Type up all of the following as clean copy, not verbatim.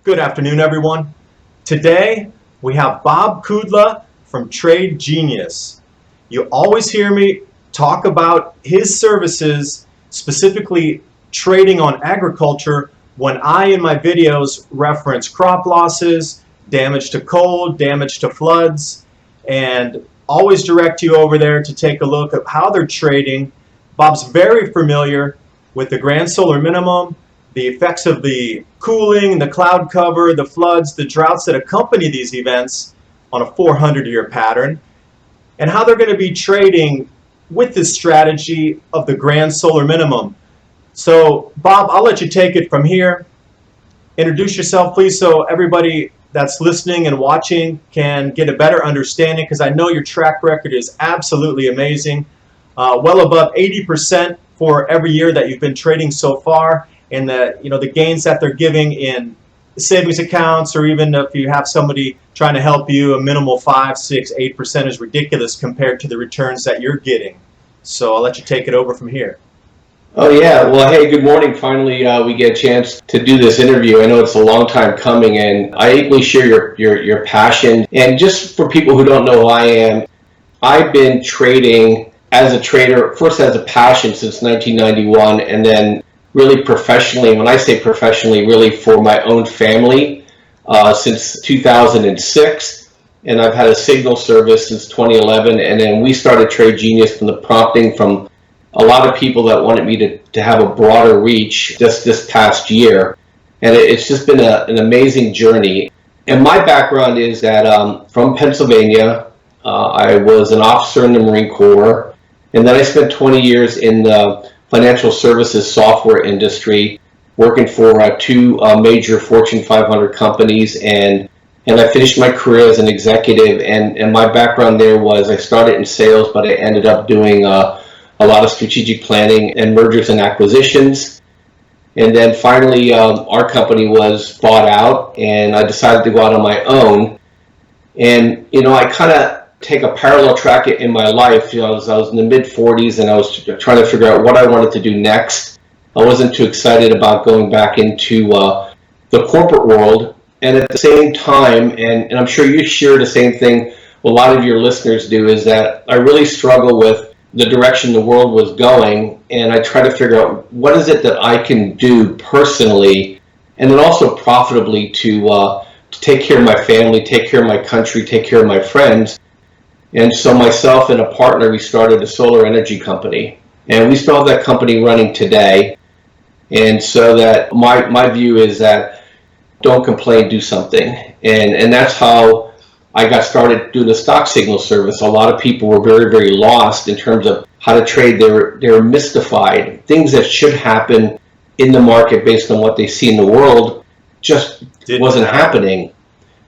Good afternoon, everyone. Today, we have Bob Kudla from Trade Genius. You always hear me talk about his services, specifically trading on agriculture, when I, in my videos, reference crop losses, damage to cold, damage to floods, and always direct you over there to take a look at how they're trading. Bob's very familiar with the grand solar minimum, the effects of the cooling, the cloud cover, the floods, the droughts that accompany these events on a 400-year pattern, and how they're going to be trading with this strategy of the grand solar minimum. So, Bob, I'll let you take it from here. Introduce yourself, please, so everybody that's listening and watching can get a better understanding, because I know your track record is absolutely amazing. Well above 80% for every year that you've been trading so far, and the gains that they're giving in savings accounts, or even if you have somebody trying to help you, a minimal 5, 6, 8% is ridiculous compared to the returns that you're getting. So I'll let you take it over from here. Oh yeah, well hey, good morning. Finally we get a chance to do this interview. I know it's a long time coming, and I equally share your passion. And just for people who don't know who I am, I've been trading as a trader, first as a passion since 1991, and then really professionally. When I say professionally, really for my own family since 2006. And I've had a signal service since 2011, and then we started Trade Genius from the prompting from a lot of people that wanted me to have a broader reach just this past year. And it's just been an amazing journey. And my background is that from Pennsylvania, I was an officer in the Marine Corps, and then I spent 20 years in the financial services software industry, working for two major Fortune 500 companies, and I finished my career as an executive. And my background there was I started in sales, but I ended up doing a lot of strategic planning and mergers and acquisitions. And then finally, our company was bought out, and I decided to go out on my own. And, I kind of take a parallel track in my life. I was in the mid-40s, and I was trying to figure out what I wanted to do next. I wasn't too excited about going back into the corporate world. And at the same time, and I'm sure you share the same thing a lot of your listeners do, is that I really struggle with the direction the world was going, and I try to figure out what is it that I can do personally, and then also profitably to take care of my family, take care of my country, take care of my friends. And so myself and a partner, we started a solar energy company, and we still have that company running today. And so that my view is that don't complain, do something. And that's how I got started doing the stock signal service. A lot of people were very, very lost in terms of how to trade. They were mystified. Things that should happen in the market based on what they see in the world just wasn't happening.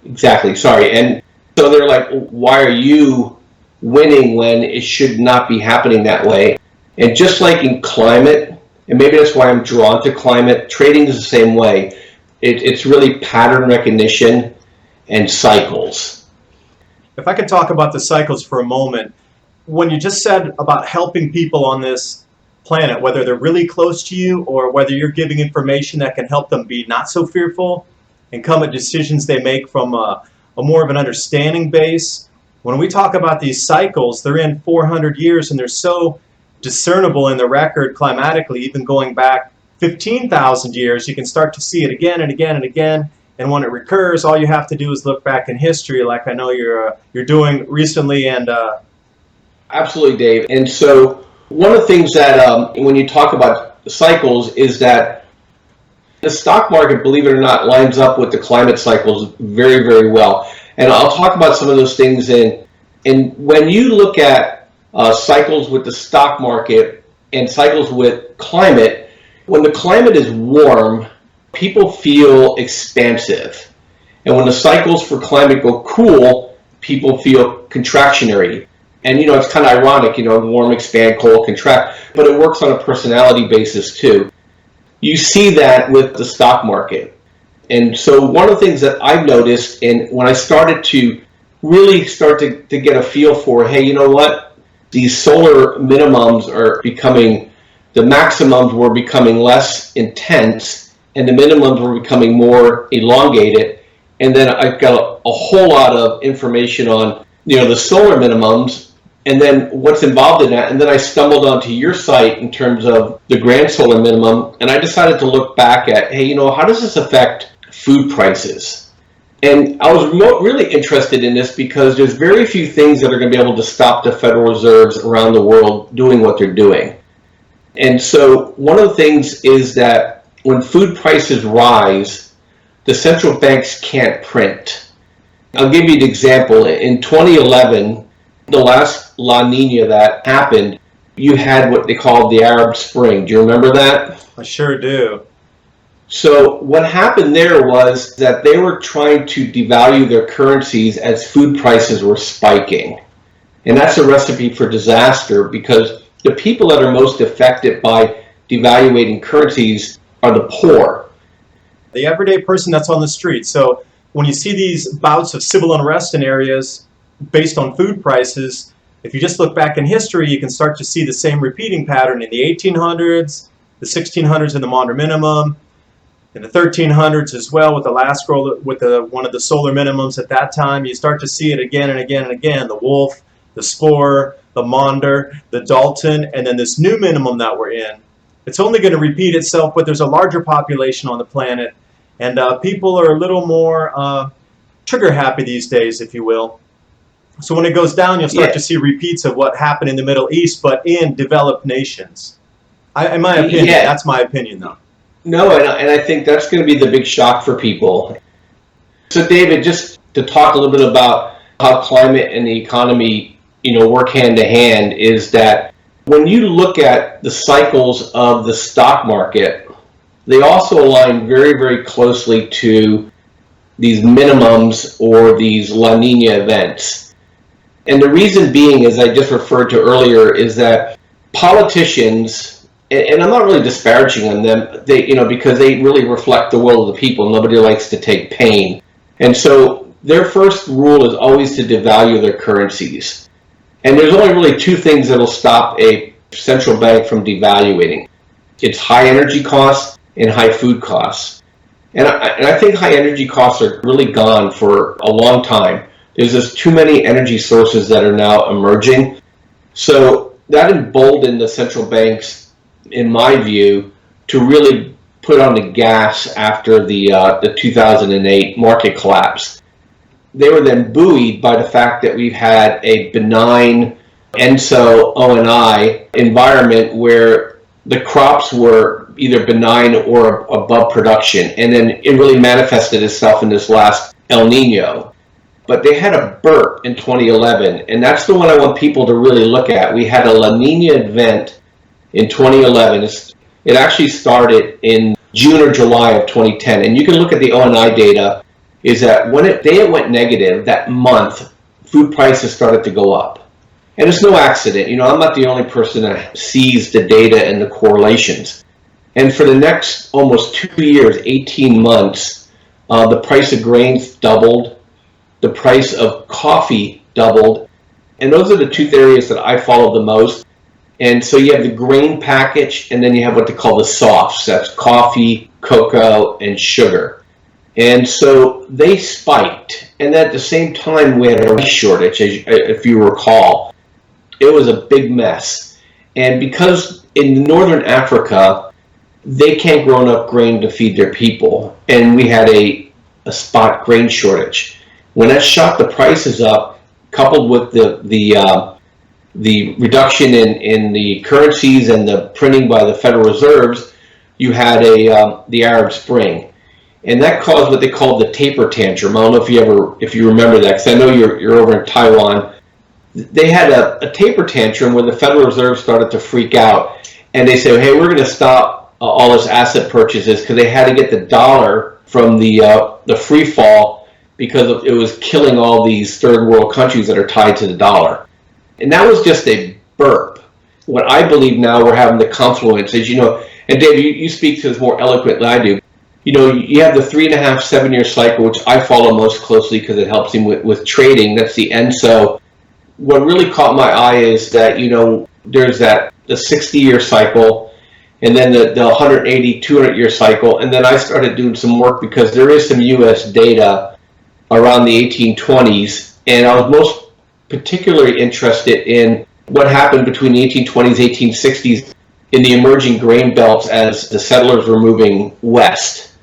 Exactly, sorry. And so they're like, why are you winning when it should not be happening that way? And just like in climate, and maybe that's why I'm drawn to climate, trading is the same way. It's really pattern recognition and cycles. If I could talk about the cycles for a moment, when you just said about helping people on this planet, whether they're really close to you or whether you're giving information that can help them be not so fearful and come at decisions they make from a more of an understanding base. When we talk about these cycles, they're in 400 years, and they're so discernible in the record climatically, even going back 15,000 years. You can start to see it again and again and again. And when it recurs, all you have to do is look back in history, like I know you're doing recently. And Absolutely, Dave. And so one of the things that when you talk about cycles is that the stock market, believe it or not, lines up with the climate cycles very, very well. And I'll talk about some of those things. And when you look at cycles with the stock market and cycles with climate, when the climate is warm, people feel expansive. And when the cycles for climate go cool, people feel contractionary. And, it's kind of ironic, warm, expand, cold, contract, but it works on a personality basis too. You see that with the stock market. And so one of the things that I've noticed, and when I started to really start to get a feel for, hey, you know what? These solar minimums are becoming, the maximums were becoming less intense, and the minimums were becoming more elongated. And then I got a whole lot of information on, the solar minimums, and then what's involved in that. And then I stumbled onto your site in terms of the grand solar minimum, and I decided to look back at, hey, how does this affect food prices? And I was really interested in this because there's very few things that are going to be able to stop the Federal Reserves around the world doing what they're doing. And so one of the things is that when food prices rise, the central banks can't print. I'll give you an example. In 2011, the last La Nina that happened, you had what they called the Arab Spring. Do you remember that? I sure do. So what happened there was that they were trying to devalue their currencies as food prices were spiking. And that's a recipe for disaster, because the people that are most affected by devaluating currencies are the poor. The everyday person that's on the street. So when you see these bouts of civil unrest in areas based on food prices, if you just look back in history, you can start to see the same repeating pattern in the 1800s, the 1600s in the modern minimum, in the 1300s as well with the last scroll with one of the solar minimums at that time. You start to see it again and again and again, the Wolf, the Spore, the Maunder, the Dalton, and then this new minimum that we're in. It's only going to repeat itself, but there's a larger population on the planet, and people are a little more trigger happy these days, if you will. So when it goes down, you'll start to see repeats of what happened in the Middle East, but in developed nations. In my opinion, that's my opinion, though. No, and I think that's going to be the big shock for people. So, David, just to talk a little bit about how climate and the economy, work hand to hand, is that when you look at the cycles of the stock market, they also align very, very closely to these minimums or these La Nina events. And the reason being, as I just referred to earlier, is that politicians, and I'm not really disparaging on them, because they really reflect the will of the people. Nobody likes to take pain. And so their first rule is always to devalue their currencies. And there's only really two things that will stop a central bank from devaluating. It's high energy costs and high food costs. And I think high energy costs are really gone for a long time. There's just too many energy sources that are now emerging. So that emboldened the central banks, in my view, to really put on the gas after the 2008 market collapse. They were then buoyed by the fact that we've had a benign ENSO O&I environment where the crops were either benign or above production, and then it really manifested itself in this last El Nino. But they had a burp in 2011, and that's the one I want people to really look at. We had a La Nina event in 2011. It actually started in June or July of 2010, and you can look at the O&I data, is that when it went negative, that month, food prices started to go up. And it's no accident. I'm not the only person that sees the data and the correlations. And for the next almost 2 years, 18 months, the price of grains doubled, the price of coffee doubled, and those are the two areas that I follow the most. And so you have the grain package, and then you have what they call the softs. That's coffee, cocoa, and sugar. And so they spiked. And at the same time, we had a rice shortage, if you recall. It was a big mess. And because in northern Africa, they can't grow enough grain to feed their people, and we had a spot grain shortage. When that shot the prices up, coupled with the reduction in the currencies and the printing by the Federal Reserves, you had the Arab Spring, and that caused what they called the taper tantrum. I don't know if you remember that, because I know you're over in Taiwan. They had a taper tantrum where the Federal Reserve started to freak out, and they said, "Hey, we're going to stop all this asset purchases," because they had to get the dollar from the free fall, because it was killing all these third world countries that are tied to the dollar. And that was just a burp. What I believe now we're having the confluence is, and Dave, you speak to this more eloquent than I do. You have the 3.5, 7-year cycle, which I follow most closely because it helps him with trading. That's the ENSO. What really caught my eye is that, there's the 60-year cycle, and then the 180, 200-year cycle. And then I started doing some work because there is some U.S. data around the 1820s, and I was most particularly interested in what happened between the 1820s, 1860s in the emerging grain belts as the settlers were moving west.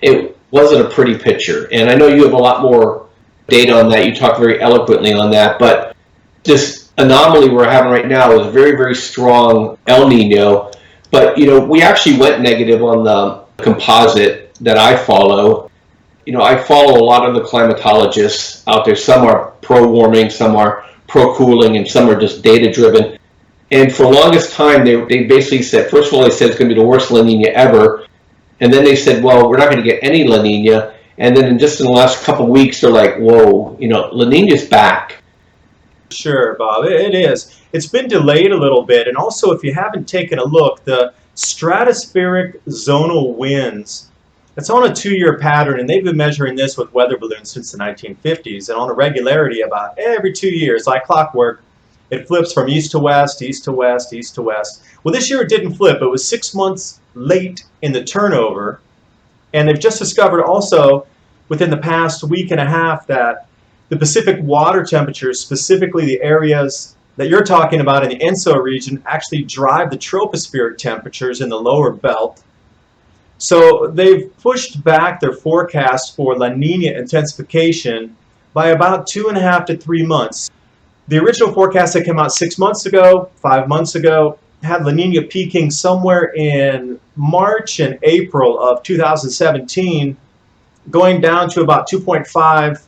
It wasn't a pretty picture, and I know you have a lot more data on that. You talk very eloquently on that, but this anomaly we're having right now is a very, very strong El Nino. But, we actually went negative on the composite that I follow. I follow a lot of the climatologists out there. Some are pro-warming, some are pro-cooling, and some are just data-driven. And for the longest time, they basically said, first of all, they said it's going to be the worst La Nina ever. And then they said, well, we're not going to get any La Nina. And then in the last couple of weeks, they're like, whoa, La Nina's back. Sure, Bob, it is. It's been delayed a little bit. And also, if you haven't taken a look, the stratospheric zonal winds, it's on a 2-year pattern, and they've been measuring this with weather balloons since the 1950s. And on a regularity about every 2 years, like clockwork, it flips from east to west, east to west, east to west. Well, this year it didn't flip. It was 6 months late in the turnover. And they've just discovered also within the past week and a half that the Pacific water temperatures, specifically the areas that you're talking about in the ENSO region, actually drive the tropospheric temperatures in the lower belt. So they've pushed back their forecast for La Nina intensification by about 2.5 to 3 months. The original forecast that came out 6 months ago, 5 months ago, had La Nina peaking somewhere in March and April of 2017, going down to about 2.5.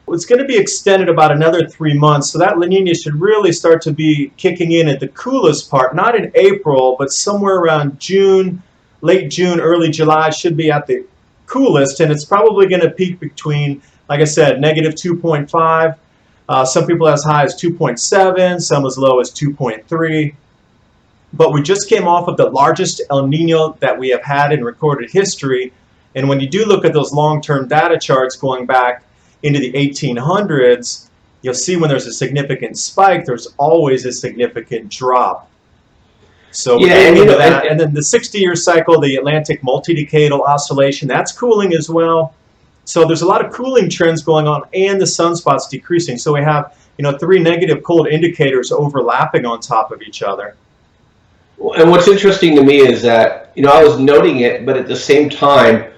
It's going to be extended about another 3 months, so that La Nina should really start to be kicking in at the coolest part, not in April, but somewhere around June, late June, early July should be at the coolest, and it's probably going to peak between, like I said, negative 2.5. Some people as high as 2.7, some as low as 2.3. But we just came off of the largest El Nino that we have had in recorded history. And when you do look at those long-term data charts going back into the 1800s, you'll see when there's a significant spike, there's always a significant drop. So we're getting into that. And then the 60-year cycle, the Atlantic multi-decadal oscillation, that's cooling as well. So there's a lot of cooling trends going on, and the sunspots decreasing. So we have, 3 negative cold indicators overlapping on top of each other. And what's interesting to me is that, I was noting it, but at the same time,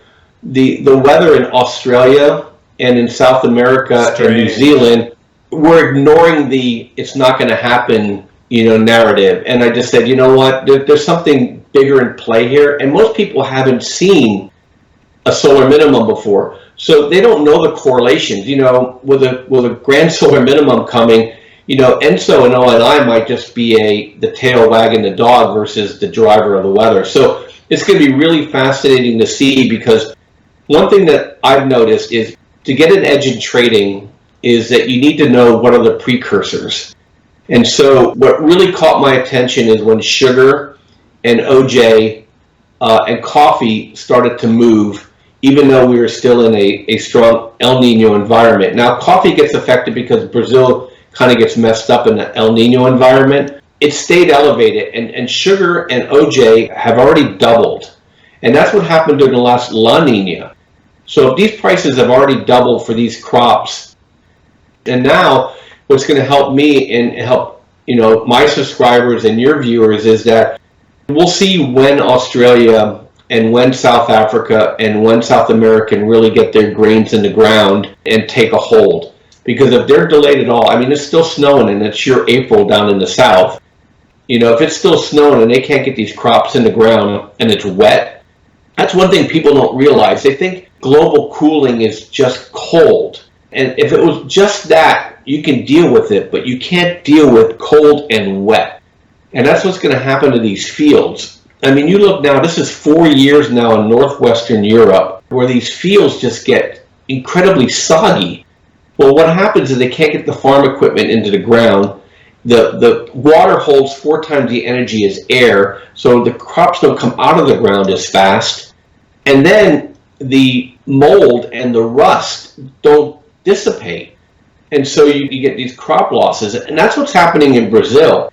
the weather in Australia and in South America and New Zealand, we're ignoring the it's not going to happen, narrative. And I just said, you know what, there's something bigger in play here. And most people haven't seen a solar minimum before. So they don't know the correlations. With a grand solar minimum coming, ENSO and ONI might just be the tail wagging the dog versus the driver of the weather. So it's going to be really fascinating to see, because one thing that I've noticed is to get an edge in trading is that you need to know what are the precursors. And so what really caught my attention is when sugar and OJ and coffee started to move, even though we were still in a strong El Nino environment. Now, coffee gets affected because Brazil kind of gets messed up in the El Nino environment. It stayed elevated, and sugar and OJ have already doubled. And that's what happened during the last La Nina. So if these prices have already doubled for these crops, and now what's going to help me and help my subscribers and your viewers is that we'll see when Australia and when South Africa and when South America can really get their grains in the ground and take a hold. Because if they're delayed at all, it's still snowing and it's your April down in the south. If it's still snowing and they can't get these crops in the ground and it's wet, that's one thing people don't realize. They think global cooling is just cold. And if it was just that, you can deal with it, but you can't deal with cold and wet. And that's what's going to happen to these fields. You look now, this is 4 years now in northwestern Europe, where these fields just get incredibly soggy. Well, what happens is they can't get the farm equipment into the ground. The water holds 4 times the energy as air, so the crops don't come out of the ground as fast. And then the mold and the rust don't dissipate. And so you get these crop losses. And that's what's happening in Brazil.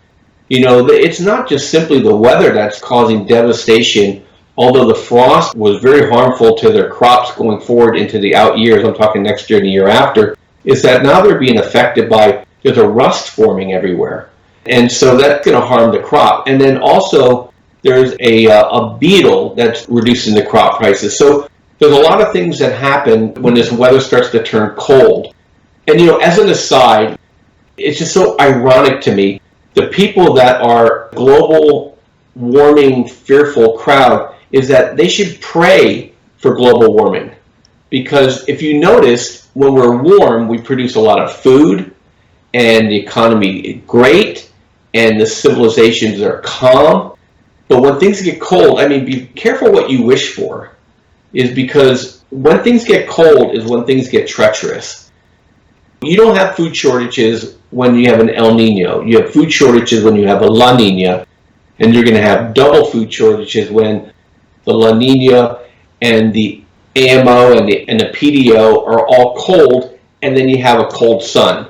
It's not just simply the weather that's causing devastation, although the frost was very harmful to their crops going forward into the out years. I'm talking next year and the year after, is that now they're being affected by, there's a rust forming everywhere. And so that's going to harm the crop. And then also there's a beetle that's reducing the crop prices. So there's a lot of things that happen when this weather starts to turn cold. And as an aside, it's just so ironic to me, the people that are global warming fearful crowd is that they should pray for global warming. Because if you notice, when we're warm, we produce a lot of food, and the economy is great, and the civilizations are calm. But when things get cold, be careful what you wish for, is because when things get cold is when things get treacherous. You don't have food shortages when you have an El Nino. You have food shortages when you have a La Nina, and you're going to have double food shortages when the La Nina and the AMO and the PDO are all cold, and then you have a cold sun.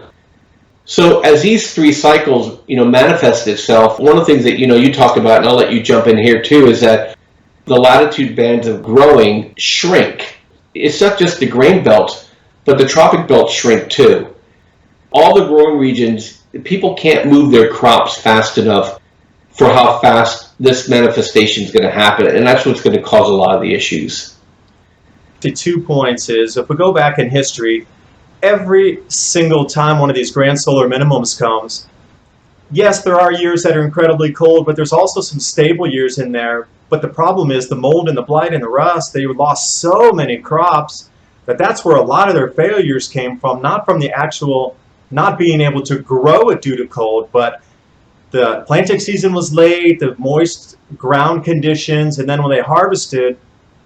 So as these three cycles, manifest itself, one of the things that, you talked about, and I'll let you jump in here too, is that the latitude bands of growing shrink. It's not just the grain belts, but the tropic belts shrink too. All the growing regions, people can't move their crops fast enough for how fast this manifestation is going to happen, and that's what's going to cause a lot of the issues. 2 points is, if we go back in history, every single time one of these grand solar minimums comes, yes, there are years that are incredibly cold, but there's also some stable years in there. But the problem is the mold and the blight and the rust. They lost so many crops that's where a lot of their failures came from, not from the actual not being able to grow it due to cold, but the planting season was late, the moist ground conditions, and then when they harvested,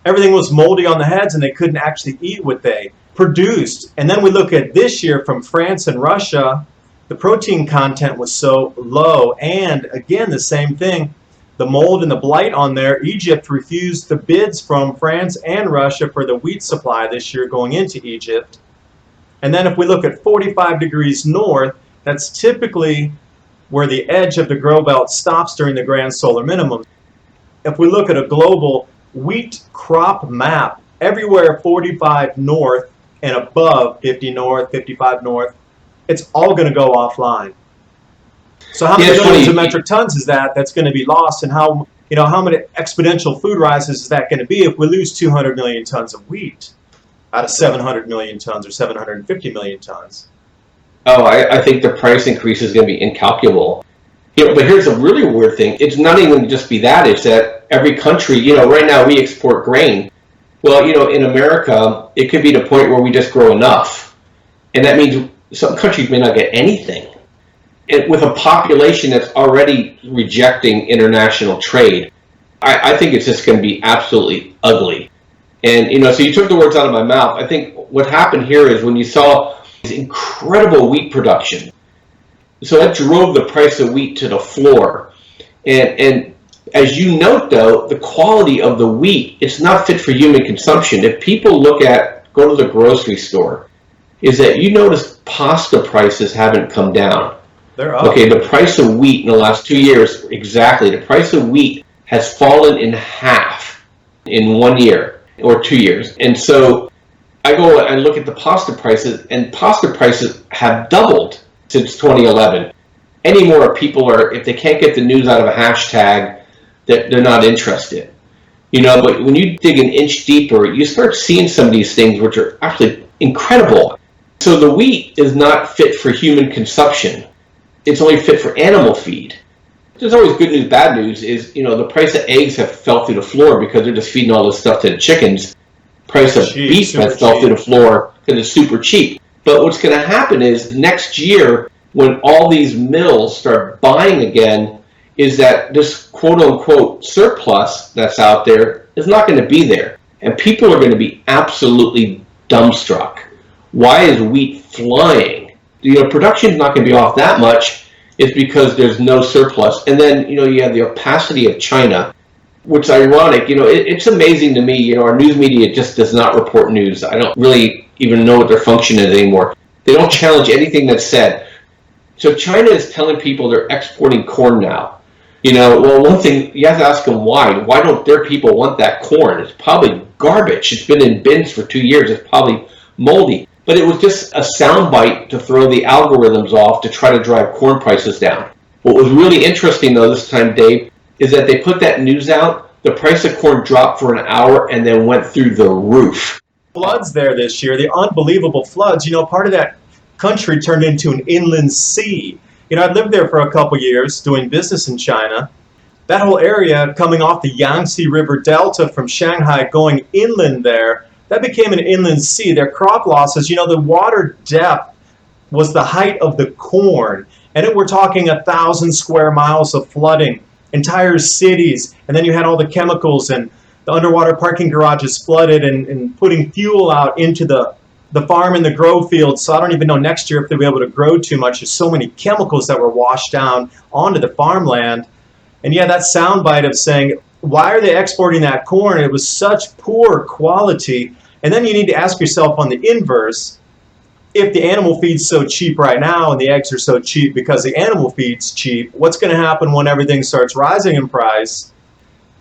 everything was moldy on the heads and they couldn't actually eat what they produced. And then we look at this year from France and Russia, the protein content was so low, and again the same thing, the mold and the blight on there. Egypt refused the bids from France and Russia for the wheat supply this year going into Egypt. And then if we look at 45 degrees north, that's typically where the edge of the grow belt stops during the grand solar minimum. If we look at a global wheat crop map, everywhere 45 north and above 50 north, 55 north, it's all going to go offline. So how many millions of metric tons is that's going to be lost, and how many exponential food rises is that going to be if we lose 200 million tons of wheat out of 700 million tons or 750 million tons? Oh, I think the price increase is going to be incalculable. But here's a really weird thing. It's not even just be that. It's that every country, right now we export grain. Well, in America, it could be the point where we just grow enough. And that means some countries may not get anything. And with a population that's already rejecting international trade, I think it's just going to be absolutely ugly. And, so you took the words out of my mouth. I think what happened here is when you saw this incredible wheat production, so that drove the price of wheat to the floor. And as you note, though, the quality of the wheat, it's not fit for human consumption. If people go to the grocery store, is that you notice pasta prices haven't come down. They're up. Okay, the price of wheat in the last 2 years, exactly, the price of wheat has fallen in half in 1 year or 2 years. And so I go and look at the pasta prices, and pasta prices have doubled since 2011. Anymore, people are, if they can't get the news out of a hashtag, that they're not interested. But when you dig an inch deeper, you start seeing some of these things which are actually incredible. So the wheat is not fit for human consumption. It's only fit for animal feed. There's always good news, bad news is, the price of eggs have fell through the floor because they're just feeding all this stuff to the chickens. Price of beef has fell through the floor because it's super cheap. But what's going to happen is next year, when all these mills start buying again, is that this quote-unquote surplus that's out there is not going to be there. And people are going to be absolutely dumbstruck. Why is wheat flying? Production's not going to be off that much. It's because there's no surplus. And then, you have the opacity of China, which is ironic. It's amazing to me. Our news media just does not report news. I don't really even know what their function is anymore. They don't challenge anything that's said. So China is telling people they're exporting corn now. Well, one thing, you have to ask them why. Why don't their people want that corn? It's probably garbage. It's been in bins for 2 years. It's probably moldy. But it was just a soundbite to throw the algorithms off to try to drive corn prices down. What was really interesting, though, this time, Dave, is that they put that news out. The price of corn dropped for an hour and then went through the roof. Floods there this year, the unbelievable floods. Part of that country turned into an inland sea. I lived there for a couple years doing business in China. That whole area coming off the Yangtze River Delta from Shanghai going inland there, that became an inland sea. Their crop losses, the water depth was the height of the corn. And we're talking 1,000 square miles of flooding, entire cities. And then you had all the chemicals and the underwater parking garages flooded and putting fuel out into the farm and the grow fields. So I don't even know next year if they'll be able to grow too much. There's so many chemicals that were washed down onto the farmland. And yeah, that soundbite of saying, why are they exporting that corn? It was such poor quality. And then you need to ask yourself on the inverse, if the animal feed's so cheap right now and the eggs are so cheap because the animal feed's cheap, what's going to happen when everything starts rising in price?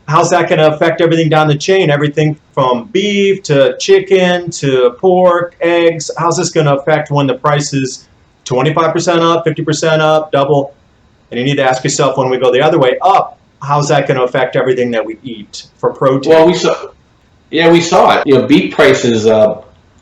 How's that going to affect everything down the chain? Everything from beef to chicken to pork, eggs. How's this going to affect when the price is 25% up, 50% up, double? And you need to ask yourself, when we go the other way up, how's that going to affect everything that we eat for protein? Well, we saw it. Beef prices,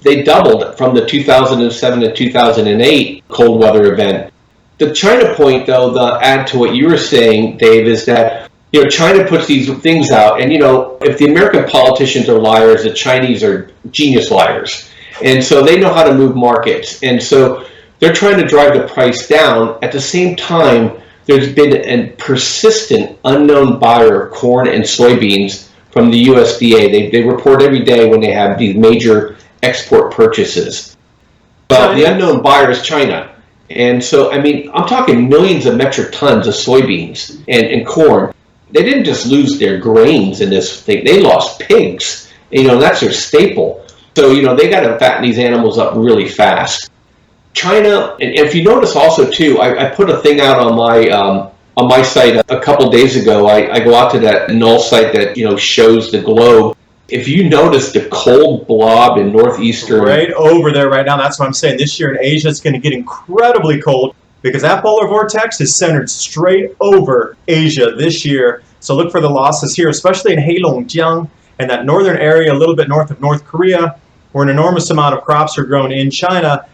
they doubled from the 2007 to 2008 cold weather event. The China point, though, to add to what you were saying, Dave, is that China puts these things out, and if the American politicians are liars, the Chinese are genius liars, and so they know how to move markets, and so they're trying to drive the price down. At the same time, there's been a persistent unknown buyer of corn and soybeans from the USDA. They report every day when they have these major export purchases. But the unknown buyer is China. And so, I'm talking millions of metric tons of soybeans and corn. They didn't just lose their grains in this thing. They lost pigs. That's their staple. So, they got to fatten these animals up really fast. China, and if you notice also too, I put a thing out on my site a couple days ago. I go out to that null site that shows the globe. If you notice the cold blob in northeastern, right over there right now, that's what I'm saying. This year in Asia, it's going to get incredibly cold because that polar vortex is centered straight over Asia this year. So look for the losses here, especially in Heilongjiang and that northern area, a little bit north of North Korea, where an enormous amount of crops are grown in China.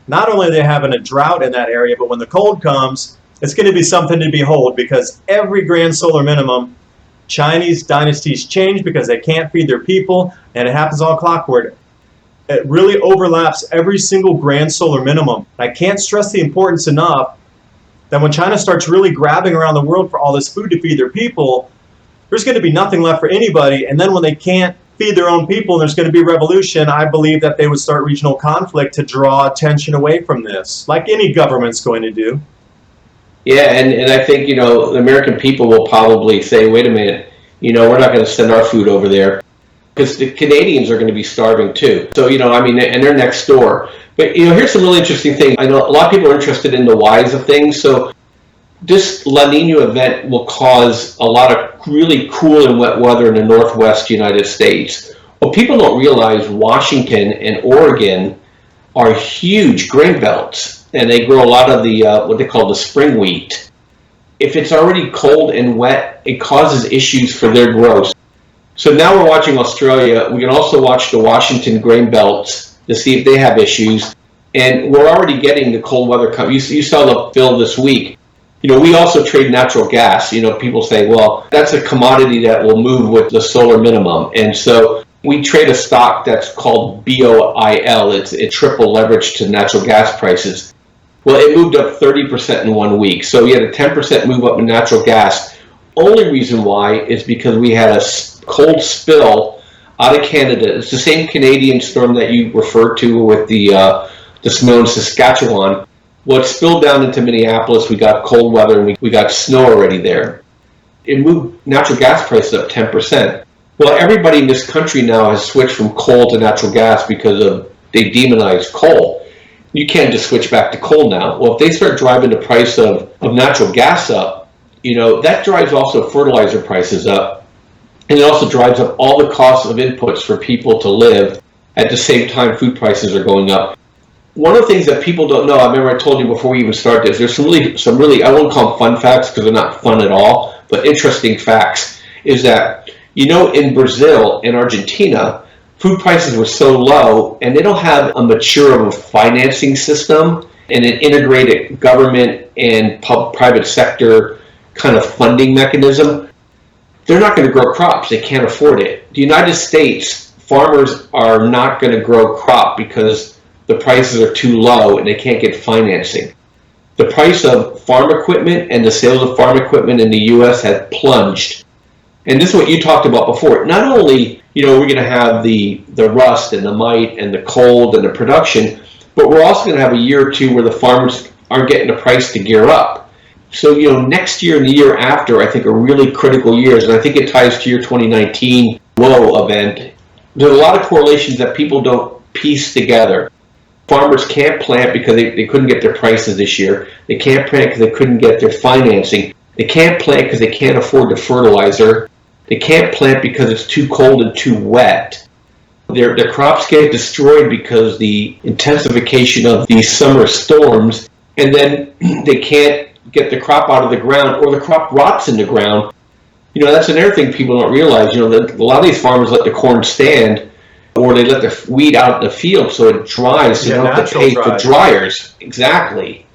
Not only are they having a drought in that area, but when the cold comes, it's going to be something to behold, because every grand solar minimum, Chinese dynasties change because they can't feed their people, and it happens all clockwork. It really overlaps every single grand solar minimum. I can't stress the importance enough that when China starts really grabbing around the world for all this food to feed their people, there's going to be nothing left for anybody. And then when they can't feed their own people and there's going to be revolution, I believe that they would start regional conflict to draw attention away from this, like any government's going to do. Yeah, and I think, the American people will probably say, wait a minute, we're not going to send our food over there, because the Canadians are going to be starving too. So, and they're next door. But, here's some really interesting things. I know a lot of people are interested in the whys of things. So this La Nina event will cause a lot of really cool and wet weather in the northwest United States. Well, people don't realize Washington and Oregon are huge grain belts, and they grow a lot of the what they call the spring wheat. If it's already cold and wet, it causes issues for their growth. So now we're watching Australia. We can also watch the Washington grain belts to see if they have issues. And we're already getting the cold weather come. You saw the bill this week. We also trade natural gas. People say, well, that's a commodity that will move with the solar minimum. And so we trade a stock that's called BOIL. It's triple leverage to natural gas prices. Well, it moved up 30% in 1 week. So we had a 10% move up in natural gas. Only reason why is because we had a cold spill out of Canada. It's the same Canadian storm that you referred to with the snow in Saskatchewan. Well, it spilled down into Minneapolis. We got cold weather, and we got snow already there. It moved natural gas prices up 10%. Well, everybody in this country now has switched from coal to natural gas because they demonize coal. you can't just switch back to coal now. Well, if they start driving the price of natural gas up, that drives also fertilizer prices up. And it also drives up all the costs of inputs for people to live. At the same time, food prices are going up. One of the things that people don't know, I remember I told you before we even start this, there's some really, I won't call them fun facts because they're not fun at all, but interesting facts, is that, in Brazil and Argentina, food prices were so low and they don't have a mature financing system and an integrated government and private sector kind of funding mechanism. They're not going to grow crops. They can't afford it. The United States, farmers are not going to grow crop because the prices are too low and they can't get financing. The price of farm equipment and the sales of farm equipment in the U.S. has plunged. And this is what you talked about before. Not only, we're going to have the rust and the mite and the cold and the production, but we're also going to have a year or two where the farmers aren't getting the price to gear up. So, next year and the year after, I think, are really critical years. And I think it ties to your 2019 WOA event. There's a lot of correlations that people don't piece together. Farmers can't plant because they couldn't get their prices this year. They can't plant because they couldn't get their financing. They can't plant because they can't afford the fertilizer. They can't plant because it's too cold and too wet. Their crops get destroyed because the intensification of these summer storms, and then they can't get the crop out of the ground, or the crop rots in the ground. That's another thing people don't realize. A lot of these farmers let the corn stand, or they let the wheat out in the field so it dries, so they don't have to pay for dryers. Exactly.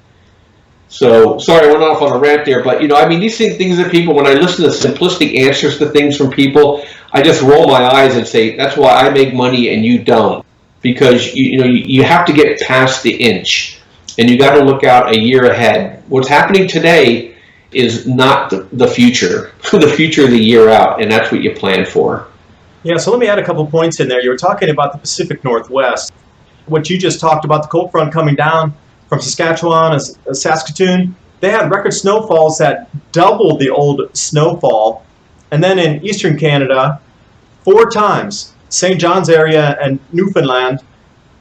So, sorry, I went off on a rant there, but these things that people, when I listen to simplistic answers to things from people, I just roll my eyes and say, that's why I make money and you don't. Because you have to get past the inch, and you got to look out a year ahead. What's happening today is not the future. The future of the year out, and that's what you plan for. Yeah, so let me add a couple points in there. You were talking about the Pacific Northwest. What you just talked about, the cold front coming down from Saskatchewan and Saskatoon, they had record snowfalls that doubled the old snowfall. And then in eastern Canada, 4 times, St. John's area and Newfoundland,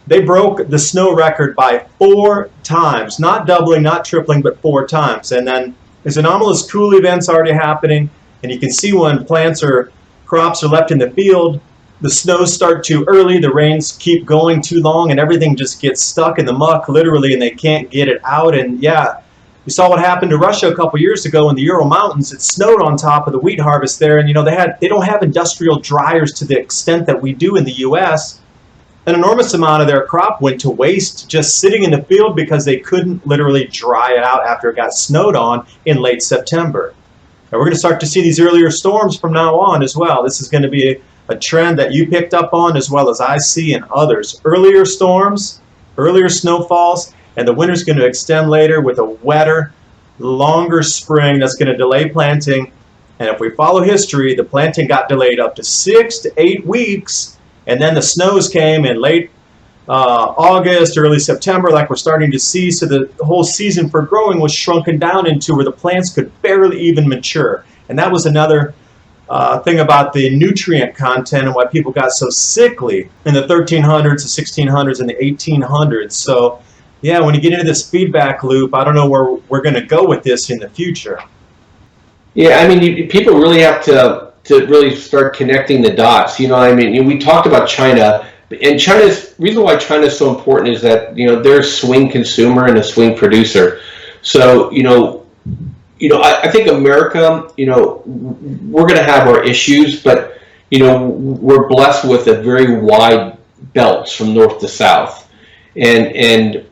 they broke the snow record by 4 times. Not doubling, not tripling, but 4 times. And then there's anomalous cool events already happening, and you can see when crops are left in the field, the snows start too early, the rains keep going too long, and everything just gets stuck in the muck, literally, and they can't get it out. And yeah, we saw what happened to Russia a couple years ago in the Ural Mountains. It snowed on top of the wheat harvest there, and they don't have industrial dryers to the extent that we do in the U.S. An enormous amount of their crop went to waste just sitting in the field because they couldn't literally dry it out after it got snowed on in late September. And we're going to start to see these earlier storms from now on as well. This is going to be a trend that you picked up on as well as I see in others. Earlier storms, earlier snowfalls, and the winter's going to extend later with a wetter, longer spring that's going to delay planting. And if we follow history, the planting got delayed up to 6 to 8 weeks, and then the snows came in late August, early September, like we're starting to see. So the whole season for growing was shrunken down into where the plants could barely even mature. And that was another thing about the nutrient content and why people got so sickly in the 1300s, the 1600s, and the 1800s. So yeah, when you get into this feedback loop, I don't know where we're going to go with this in the future. Yeah, people really have to really start connecting the dots. We talked about China, and the reason why China is so important is that they're a swing consumer and a swing producer. So I think America, we're going to have our issues, but we're blessed with a very wide belts from north to south, and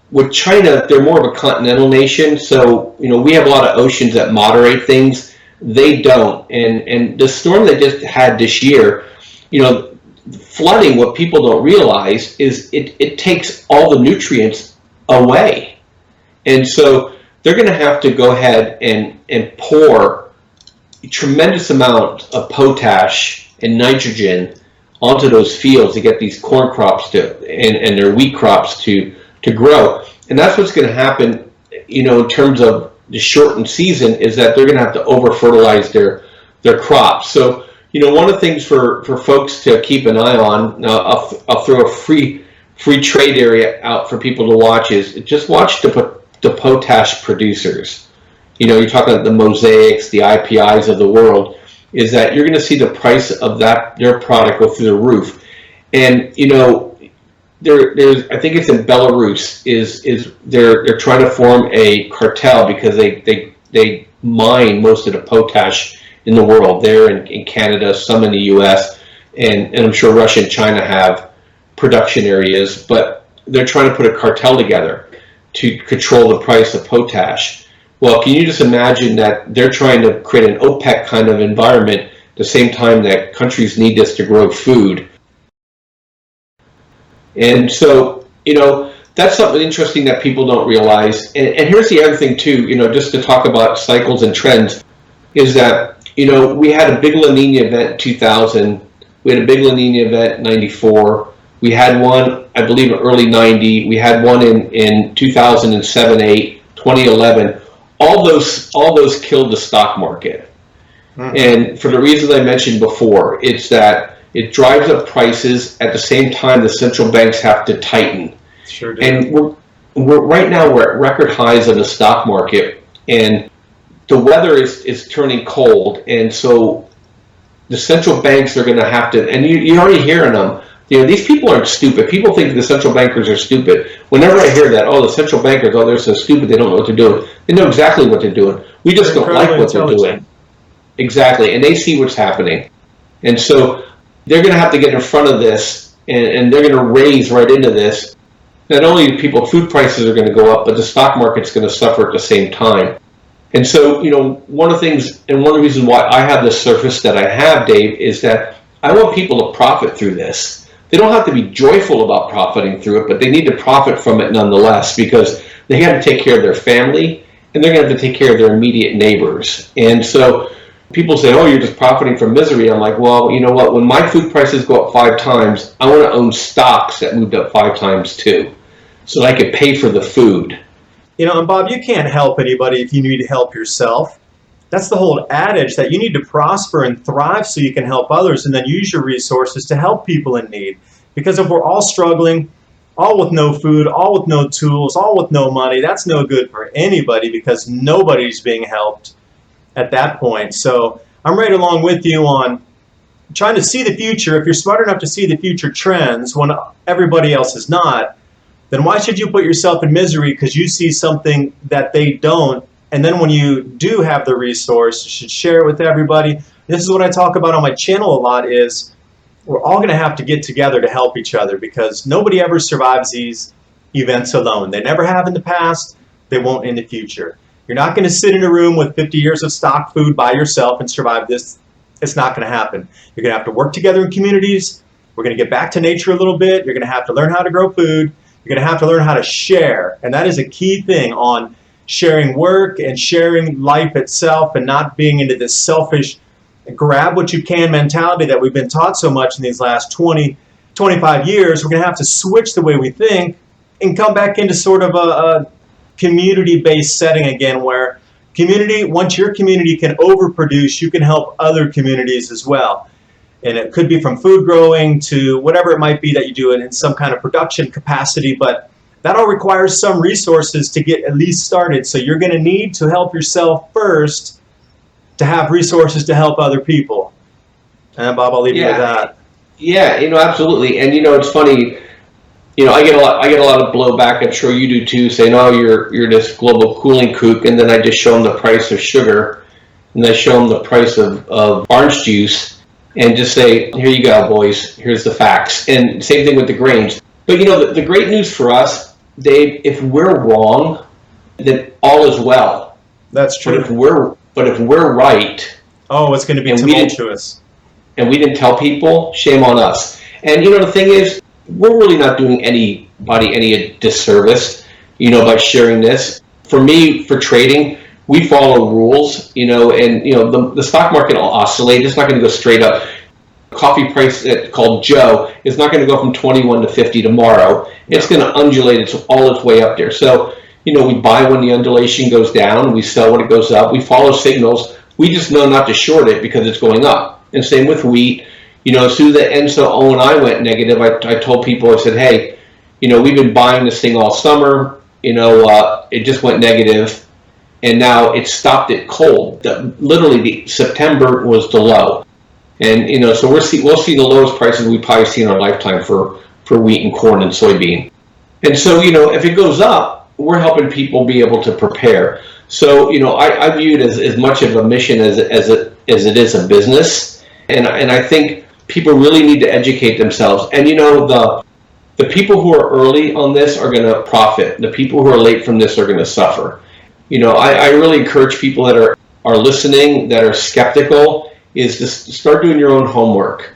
with China, they're more of a continental nation, so we have a lot of oceans that moderate things. They don't, and the storm they just had this year, flooding, what people don't realize is it takes all the nutrients away. And so they're going to have to go ahead and pour a tremendous amount of potash and nitrogen onto those fields to get these corn crops and their wheat crops to grow. And that's what's going to happen, in terms of the shortened season, is that they're going to have to over fertilize their crops. So one of the things for folks to keep an eye on, I'll throw a free free trade area out for people to watch is just watch the potash producers. You're talking about the Mosaics, the IPIs of the world, is that you're going to see the price of their product go through the roof. And, there's I think it's in Belarus, is they're trying to form a cartel because they mine most of the potash in the world. There in Canada, some in the US, and I'm sure Russia and China have production areas, but they're trying to put a cartel together to control the price of potash. Well, can you just imagine that they're trying to create an OPEC kind of environment at the same time that countries need this to grow food? And so, that's something interesting that people don't realize. And here's the other thing too, just to talk about cycles and trends, is that, we had a big La Nina event in 2000. We had a big La Nina event in 94. We had one, I believe, in early 90. We had one in 2007, 8, 2011. All those killed the stock market. Mm-hmm. And for the reasons I mentioned before, it's that it drives up prices at the same time the central banks have to tighten. Sure do. And we're right now we're at record highs in the stock market, and the weather is turning cold, and so the central banks are going to have to, and you're already hearing them. These people aren't stupid. People think the central bankers are stupid. Whenever I hear that, the central bankers, they're so stupid, they don't know what they're doing. They know exactly what they're doing. We just don't like what they're doing. Exactly, and they see what's happening. And so they're going to have to get in front of this, and they're going to raise right into this. Not only food prices are going to go up, but the stock market's going to suffer at the same time. And so, one of the things, and one of the reasons why I have this surface that I have, Dave, is that I want people to profit through this. They don't have to be joyful about profiting through it, but they need to profit from it nonetheless, because they have to take care of their family, and they're going to have to take care of their immediate neighbors. And so people say, you're just profiting from misery. I'm like, well, you know what? When my food prices go up 5 times, I want to own stocks that moved up 5 times too, so that I could pay for the food. And Bob, you can't help anybody if you need to help yourself. That's the whole adage, that you need to prosper and thrive so you can help others, and then use your resources to help people in need. Because if we're all struggling, all with no food, all with no tools, all with no money, that's no good for anybody, because nobody's being helped at that point. So I'm right along with you on trying to see the future. If you're smart enough to see the future trends when everybody else is not, then why should you put yourself in misery because you see something that they don't? And then when you do have the resource, you should share it with everybody. This is what I talk about on my channel a lot, is we're all going to have to get together to help each other, because nobody ever survives these events alone. They never have in the past. They won't in the future. You're not going to sit in a room with 50 years of stock food by yourself and survive this. It's not going to happen. You're going to have to work together in communities. We're going to get back to nature a little bit. You're going to have to learn how to grow food. You're going to have to learn how to share. And that is a key thing on sharing work and sharing life itself, and not being into this selfish grab what you can mentality that we've been taught so much in these last 20, 25 years. We're going to have to switch the way we think and come back into sort of a community-based setting again, where once your community can overproduce, you can help other communities as well. And it could be from food growing to whatever it might be that you do it in some kind of production capacity, but that all requires some resources to get at least started. So you're going to need to help yourself first to have resources to help other people. And Bob, I'll leave you with that. Yeah, absolutely. And it's funny, I get a lot of blowback. I'm sure you do too, saying, "Oh, you're this global cooling kook," and then I just show them the price of sugar, and I show them the price of orange juice, and just say, "Here you go, boys. Here's the facts." And same thing with the grains. But the great news for us, Dave, if we're wrong, then all is well. That's true. But if we're right, it's going to be tumultuous. And we didn't tell people, shame on us. And the thing is, we're really not doing anybody any disservice, by sharing this. For me, for trading, we follow rules, and the stock market will oscillate. It's not going to go straight up. Coffee price called Joe is not going to go from 21 to 50 tomorrow. It's going to undulate all its way up there. So, we buy when the undulation goes down. We sell when it goes up. We follow signals. We just know not to short it because it's going up. And same with wheat. As soon as the ENSO O and I went negative, I told people, I said, hey, We've been buying this thing all summer. It just went negative, and now it stopped it cold. Literally, September was the low, and so we'll see the lowest prices we've probably seen in our lifetime for wheat and corn and soybean. And so if it goes up, we're helping people be able to prepare. So I view it as much of a mission as it is a business, and I think people really need to educate themselves. And the people who are early on this are going to profit. The people who are late from this are going to suffer. I really encourage people that are listening, that are skeptical, is to start doing your own homework.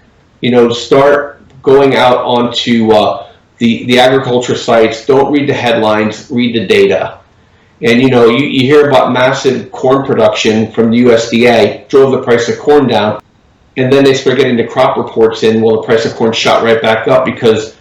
Start going out onto the agriculture sites. Don't read the headlines, read the data. And you hear about massive corn production from the USDA, drove the price of corn down, and then they start getting the crop reports in. Well, the price of corn shot right back up because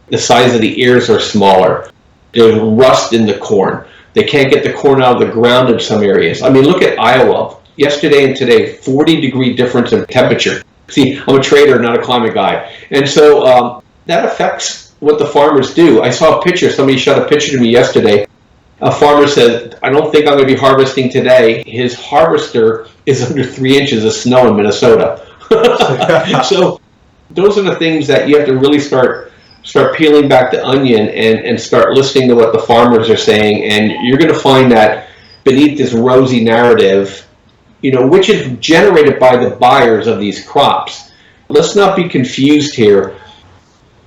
the size of the ears are smaller. There's rust in the corn. They can't get the corn out of the ground in some areas. I mean, look at Iowa. Yesterday and today, 40-degree difference in temperature. See, I'm a trader, not a climate guy. And so that affects what the farmers do. I saw a picture. Somebody shot a picture to me yesterday. A farmer said, I don't think I'm going to be harvesting today. His harvester is under 3 inches of snow in Minnesota. So those are the things that you have to really start peeling back the onion and start listening to what the farmers are saying. And you're going to find that beneath this rosy narrative, which is generated by the buyers of these crops. Let's not be confused here.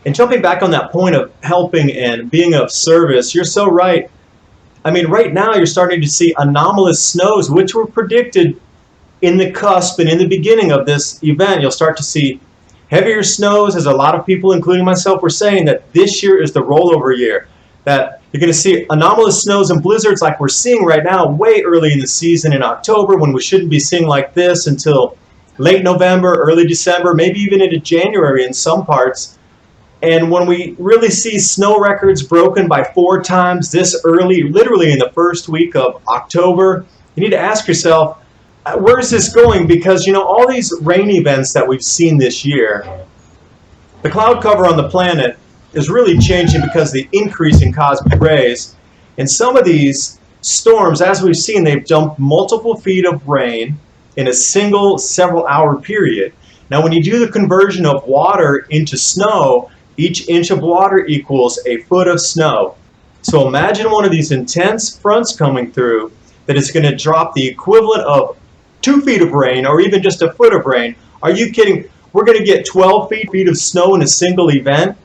And jumping back on that point of helping and being of service, you're so right. I mean, right now you're starting to see anomalous snows, which were predicted in the cusp and in the beginning of this event. You'll start to see heavier snows, as a lot of people, including myself, were saying that this year is the rollover year, that you're going to see anomalous snows and blizzards like we're seeing right now way early in the season in October, when we shouldn't be seeing like this until late November, early December, maybe even into January in some parts. And when we really see snow records broken by 4 times this early, literally in the first week of October, you need to ask yourself, where is this going? Because, all these rain events that we've seen this year, the cloud cover on the planet is really changing because of the increase in cosmic rays. And some of these storms, as we've seen, they've dumped multiple feet of rain in a single several-hour period. Now, when you do the conversion of water into snow, each inch of water equals a foot of snow. So imagine one of these intense fronts coming through that is going to drop the equivalent of 2 feet of rain or even just a foot of rain. Are you kidding? We're going to get 12 feet of snow in a single event.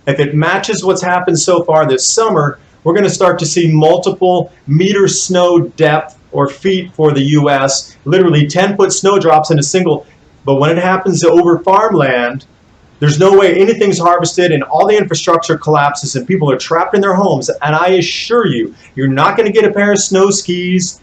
If it matches what's happened so far this summer, we're going to start to see multiple meter snow depth or feet for the U.S., literally 10-foot snow drops in a single. But when it happens over farmland, there's no way anything's harvested and all the infrastructure collapses and people are trapped in their homes. And I assure you, you're not going to get a pair of snow skis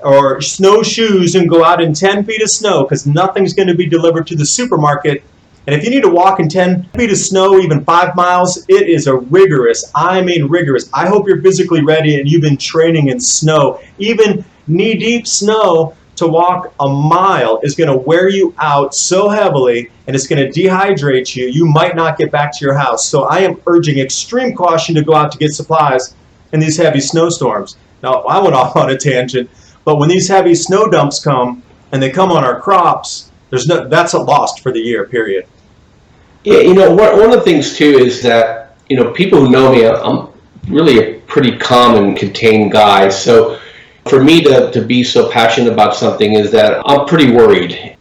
or snowshoes and go out in 10 feet of snow, because nothing's going to be delivered to the supermarket. And if you need to walk in 10 feet of snow, even 5 miles, it is a rigorous, I mean rigorous. I hope you're physically ready and you've been training in snow. Even knee-deep snow to walk a mile is going to wear you out so heavily, and it's going to dehydrate you. You might not get back to your house. So I am urging extreme caution to go out to get supplies in these heavy snowstorms. Now, I went off on a tangent, but when these heavy snow dumps come and they come on our crops, that's a loss for the year, period. Yeah, one of the things too is that, people who know me, I'm really a pretty calm and contained guy. So for me to be so passionate about something is that I'm pretty worried.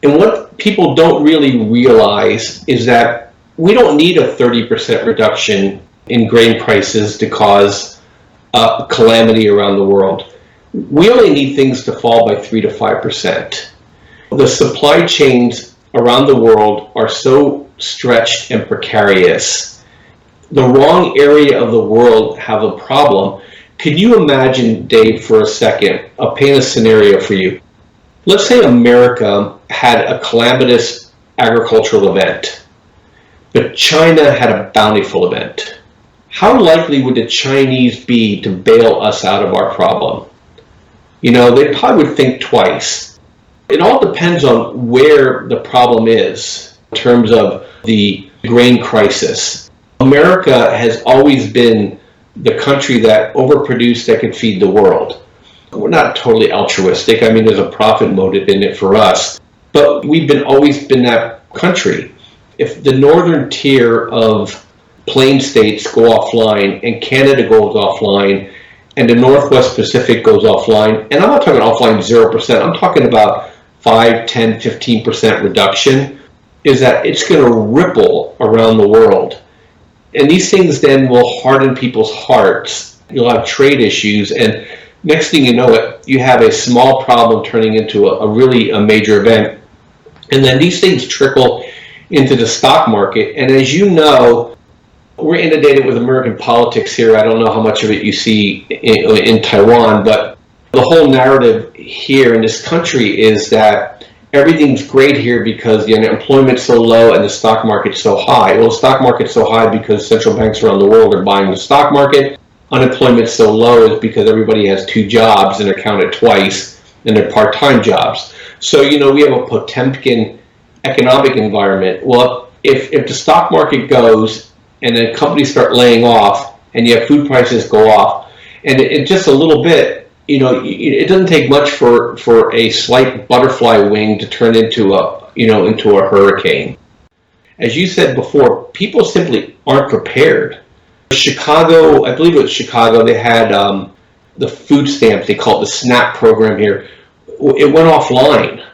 And what people don't really realize is that we don't need a 30% reduction in grain prices to cause a calamity around the world. We only need things to fall by 3 to 5%. The supply chains around the world are so stretched and precarious. The wrong area of the world have a problem. Could you imagine, Dave, for a second, I'll paint a scenario for you. Let's say America had a calamitous agricultural event, but China had a bountiful event. How likely would the Chinese be to bail us out of our problem? They probably would think twice. It all depends on where the problem is in terms of the grain crisis. America has always been the country that overproduced that could feed the world. We're not totally altruistic. I mean, there's a profit motive in it for us, but we've always been that country. If the northern tier of plain states go offline and Canada goes offline and the Northwest Pacific goes offline, and I'm not talking offline 0%, I'm talking about 5, 10, 15% reduction, is that it's going to ripple around the world. And these things then will harden people's hearts. You'll have trade issues, and next thing you know it, you have a small problem turning into a major event. And then these things trickle into the stock market. And as you know, we're inundated with American politics here. I don't know how much of it you see in Taiwan, but the whole narrative here in this country is that everything's great here because the unemployment's so low and the stock market's so high. Well, the stock market's so high because central banks around the world are buying the stock market. Unemployment's so low is because everybody has 2 jobs and they're counted twice, and they're part-time jobs. So, we have a Potemkin economic environment. Well, if the stock market goes and then companies start laying off and you have food prices go off, and it just a little bit, it doesn't take much for a slight butterfly wing to turn into a hurricane. As you said before, people simply aren't prepared. Chicago, I believe it was Chicago, they had the food stamps, they call it the SNAP program here. It went offline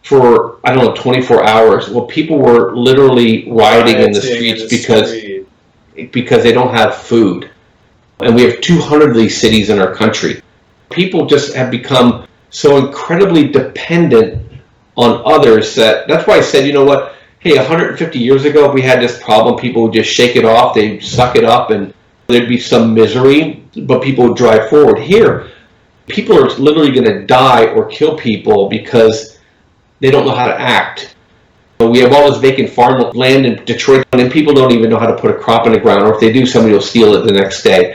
for, 24 hours. Well, people were literally rioting in the streets because they don't have food. And we have 200 of these cities in our country. People just have become so incredibly dependent on others that's why I said, you know what, hey, 150 years ago, if we had this problem, people would just shake it off, they'd suck it up, and there'd be some misery, but people would drive forward. Here, people are literally going to die or kill people because they don't know how to act. We have all this vacant farmland in Detroit, and people don't even know how to put a crop in the ground, or if they do, somebody will steal it the next day.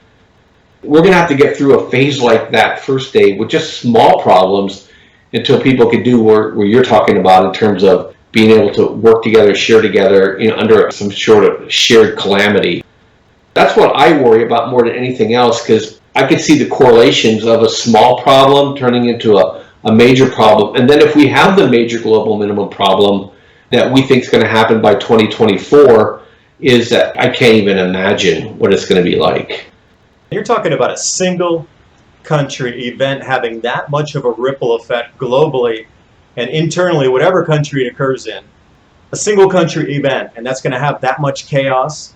We're going to have to get through a phase like that first day with just small problems until people can do what you're talking about in terms of being able to work together, share together, under some sort of shared calamity. That's what I worry about more than anything else, because I could see the correlations of a small problem turning into a major problem. And then if we have the major global minimum problem that we think is going to happen by 2024, is that I can't even imagine what it's going to be like. You're talking about a single country event having that much of a ripple effect globally and internally, whatever country it occurs in. A single country event, and that's going to have that much chaos.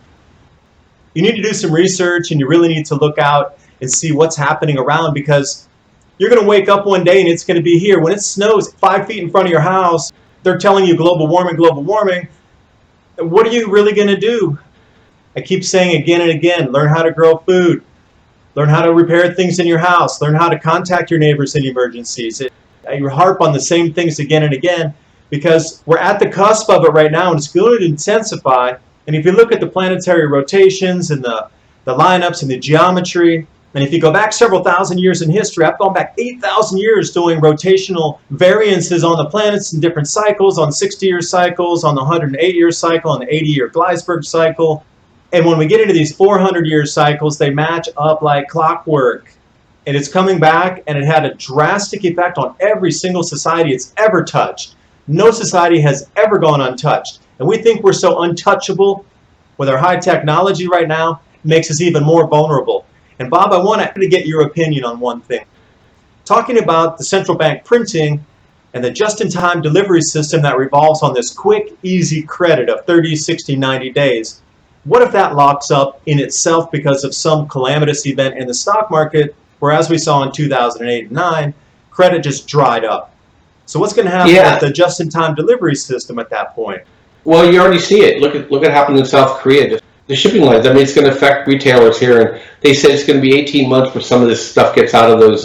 You need to do some research, and you really need to look out and see what's happening around, because you're going to wake up one day and it's going to be here. When it snows 5 feet in front of your house, they're telling you global warming, global warming. What are you really going to do? I keep saying again and again, learn how to grow food. Learn how to repair things in your house. Learn how to contact your neighbors in emergencies. You harp on the same things again and again because we're at the cusp of it right now, and it's going to intensify. And if you look at the planetary rotations and the lineups and the geometry, and if you go back several thousand years in history, I've gone back 8,000 years doing rotational variances on the planets in different cycles, on 60-year cycles, on the 108-year cycle, on the 80-year Gleisberg cycle. And when we get into these 400-year cycles, they match up like clockwork. And it's coming back, and it had a drastic effect on every single society it's ever touched. No society has ever gone untouched. And we think we're so untouchable with our high technology right now, it makes us even more vulnerable. And Bob, I want to get your opinion on one thing. Talking about the central bank printing and the just-in-time delivery system that revolves on this quick, easy credit of 30, 60, 90 days. What if that locks up in itself because of some calamitous event in the stock market, where, as we saw in 2008 and 9, credit just dried up? So what's going to happen with the just-in-time delivery system at that point? Well, you already see it. Look at what happened in South Korea. The shipping lines, I mean, it's going to affect retailers here, and they said it's going to be 18 months before some of this stuff gets out of those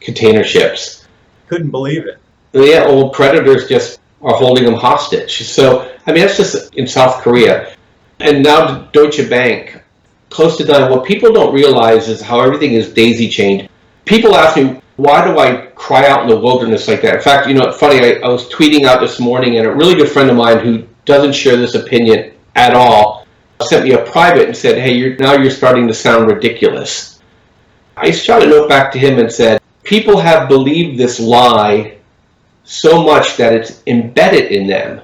container ships. Couldn't believe it. Yeah, old predators just are holding them hostage. So, I mean, that's just in South Korea. And now Deutsche Bank, close to done. What people don't realize is how everything is daisy-chained. People ask me, why do I cry out in the wilderness like that? In fact, it's funny, I was tweeting out this morning, and a really good friend of mine who doesn't share this opinion at all sent me a private and said, hey, you're starting to sound ridiculous. I shot a note back to him and said, people have believed this lie so much that it's embedded in them.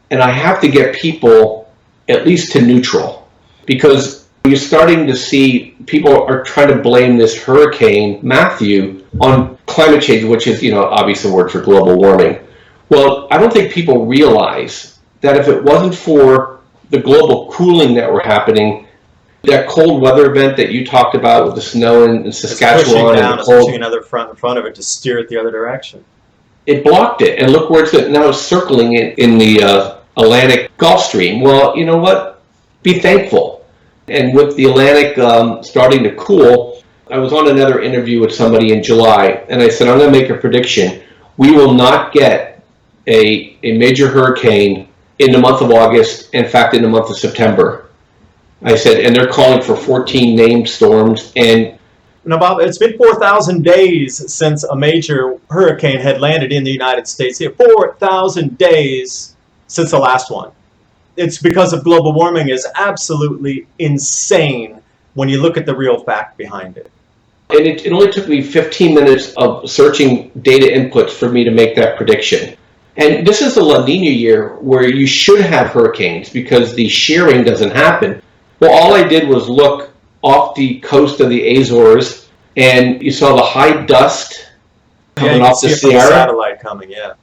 And I have to get people at least to neutral, because you're starting to see people are trying to blame this Hurricane Matthew on climate change, which is, obviously a word for global warming. Well, I don't think people realize that if it wasn't for the global cooling that were happening, that cold weather event that you talked about with the snow in Saskatchewan, it's pushing another front in front of it to steer it the other direction. It blocked it, and look where it's now circling it in the Atlantic Gulf Stream. Well, you know what? Be thankful. And with the Atlantic starting to cool, I was on another interview with somebody in July, and I said, I'm going to make a prediction. We will not get a major hurricane in the month of August, in fact, in the month of September. I said, and they're calling for 14 named storms. And now, Bob, it's been 4,000 days since a major hurricane had landed in the United States. 4,000 days since the last one. It's because of global warming is absolutely insane when you look at the real fact behind it. And it only took me 15 minutes of searching data inputs for me to make that prediction. And this is the La Nina year where you should have hurricanes because the shearing doesn't happen. Well, all I did was look off the coast of the Azores, and you saw the high dust coming off the Sierra. Satellite coming, yeah.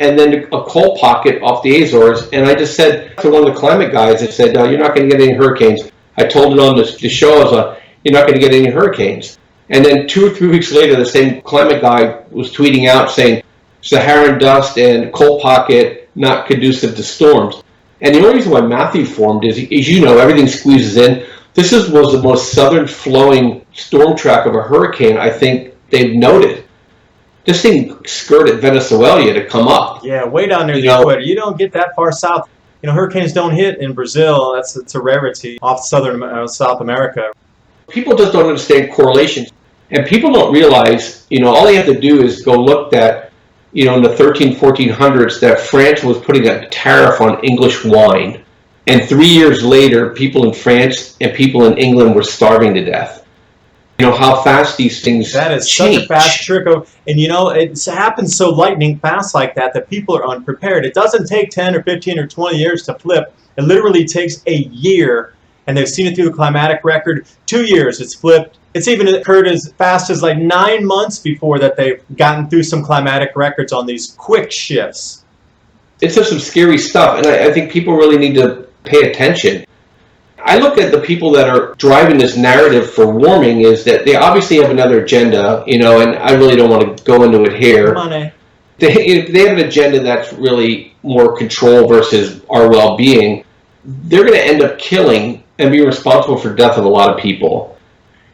And then a cold pocket off the Azores, and I just said to one of the climate guys, I said, no, you're not going to get any hurricanes. I told it on the show I was on, you're not going to get any hurricanes. And then 2 or 3 weeks later, the same climate guy was tweeting out saying, Saharan dust and cold pocket not conducive to storms. And the only reason why Matthew formed is, as you know, everything squeezes in. This was the most southern flowing storm track of a hurricane I think they've noted. This thing skirted Venezuela to come up. Yeah, way down near the equator. You don't get that far south. Hurricanes don't hit in Brazil. It's a rarity off southern South America. People just don't understand correlations. And people don't realize, all they have to do is go look at, in the 1400s, that France was putting a tariff on English wine. And 3 years later, people in France and people in England were starving to death. How fast these things That is change. such a fast trick. And it happens so lightning fast like that people are unprepared. It doesn't take 10 or 15 or 20 years to flip. It literally takes a year. And they've seen it through the climatic record. 2 years it's flipped. It's even occurred as fast as like 9 months before that they've gotten through some climatic records on these quick shifts. It's just some scary stuff. And I think people really need to pay attention. I look at the people that are driving this narrative for warming is that they obviously have another agenda, and I really don't want to go into it here. Money. They have an agenda that's really more control versus our well-being. They're going to end up killing and be responsible for the death of a lot of people.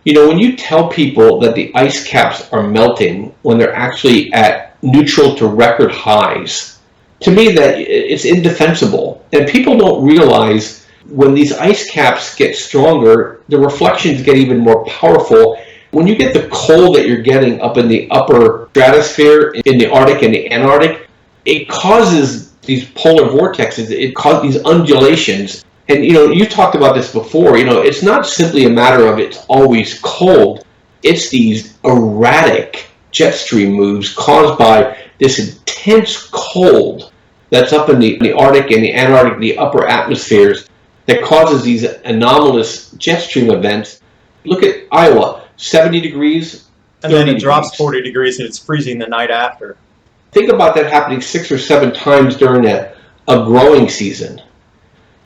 When you tell people that the ice caps are melting when they're actually at neutral to record highs, to me that it's indefensible. And people don't realize when these ice caps get stronger, the reflections get even more powerful. When you get the cold that you're getting up in the upper stratosphere, in the Arctic and the Antarctic, it causes these polar vortexes. It causes these undulations. And, you talked about this before. It's not simply a matter of it's always cold. It's these erratic jet stream moves caused by this intense cold that's up in the Arctic and the Antarctic, the upper atmospheres, that causes these anomalous jet stream events. Look at Iowa, 70 degrees. And then it drops 40 degrees and it's freezing the night after. Think about that happening 6 or 7 times during a growing season.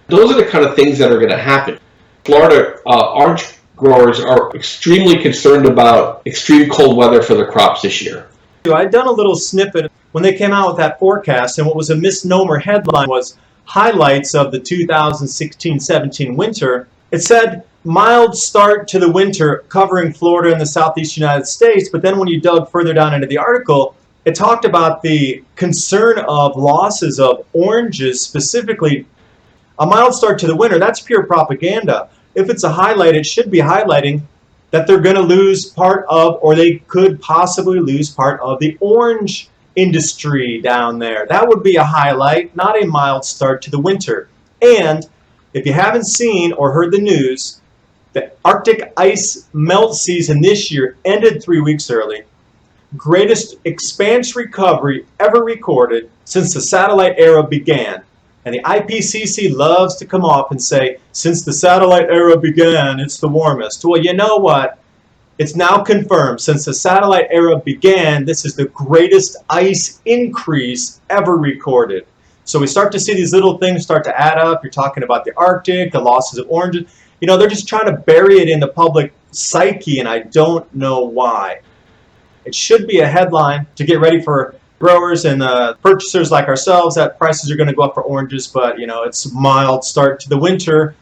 Those are the kind of things that are going to happen. Florida orange growers are extremely concerned about extreme cold weather for their crops this year. I'd done a little snippet when they came out with that forecast, and what was a misnomer headline was highlights of the 2016-17 winter. It said mild start to the winter covering Florida and the southeast United States, but then when you dug further down into the article, it talked about the concern of losses of oranges specifically. A mild start to the winter, that's pure propaganda. If it's a highlight, it should be highlighting that they're going to lose part of, or they could possibly lose part of the orange industry down there. That would be a highlight, not a mild start to the winter. And If you haven't seen or heard the news, the Arctic ice melt season this year ended 3 weeks early. Greatest expanse recovery ever recorded since the satellite era began. And the IPCC loves to come off and say, since the satellite era began, it's the warmest. Well, you know what? It's now confirmed. Since the satellite era began, this is the greatest ice increase ever recorded. So we start to see these little things start to add up. You're talking about the Arctic, the losses of oranges. You know, they're just trying to bury it in the public psyche, and I don't know why. It should be a headline to get ready for growers and purchasers like ourselves that prices are going to go up for oranges, but you know, it's a mild start to the winter.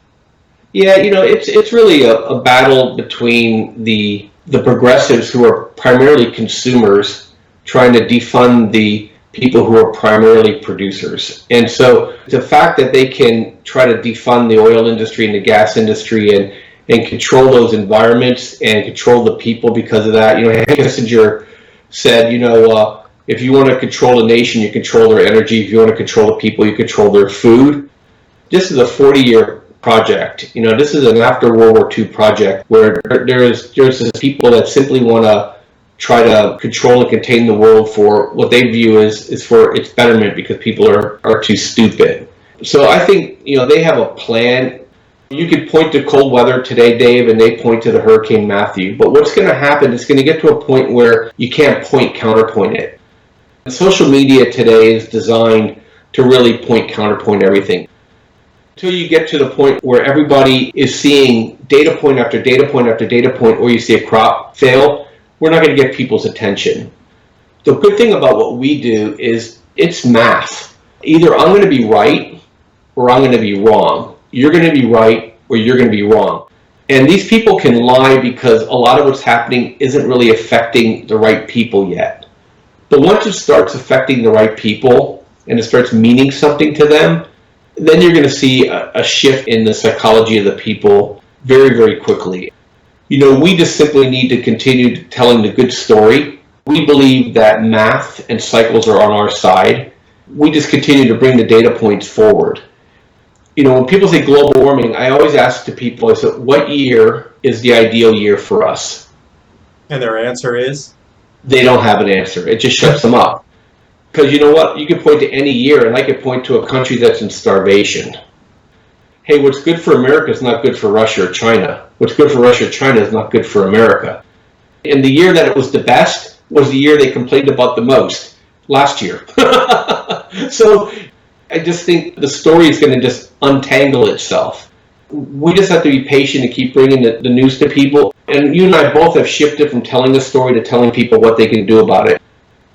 Yeah, it's really a battle between the progressives who are primarily consumers trying to defund the people who are primarily producers. And so the fact that they can try to defund the oil industry and the gas industry and control those environments and control the people because of that. Henry Kissinger said, if you want to control a nation, you control their energy. If you want to control the people, you control their food. This is a 40-year project. This is an after World War II project where there's this people that simply want to try to control and contain the world for what they view is for its betterment because people are too stupid. So I think, they have a plan. You could point to cold weather today, Dave, and they point to the Hurricane Matthew. But what's going to happen is going to get to a point where you can't counterpoint it. And social media today is designed to really counterpoint everything. Until you get to the point where everybody is seeing data point after data point after data point, or you see a crop fail, we're not going to get people's attention. The good thing about what we do is it's math. Either I'm going to be right or I'm going to be wrong. You're going to be right or you're going to be wrong. And these people can lie because a lot of what's happening isn't really affecting the right people yet. But once it starts affecting the right people and it starts meaning something to them, then you're going to see a shift in the psychology of the people very, very quickly. We just simply need to continue telling the good story. We believe that math and cycles are on our side. We just continue to bring the data points forward. When people say global warming, I always ask the people, I said, what year is the ideal year for us? And their answer is? They don't have an answer. It just shuts them up. Because you know what? You can point to any year, and I could point to a country that's in starvation. Hey, what's good for America is not good for Russia or China. What's good for Russia or China is not good for America. And the year that it was the best was the year they complained about the most, last year. So I just think the story is going to just untangle itself. We just have to be patient and keep bringing the news to people. And you and I both have shifted from telling the story to telling people what they can do about it.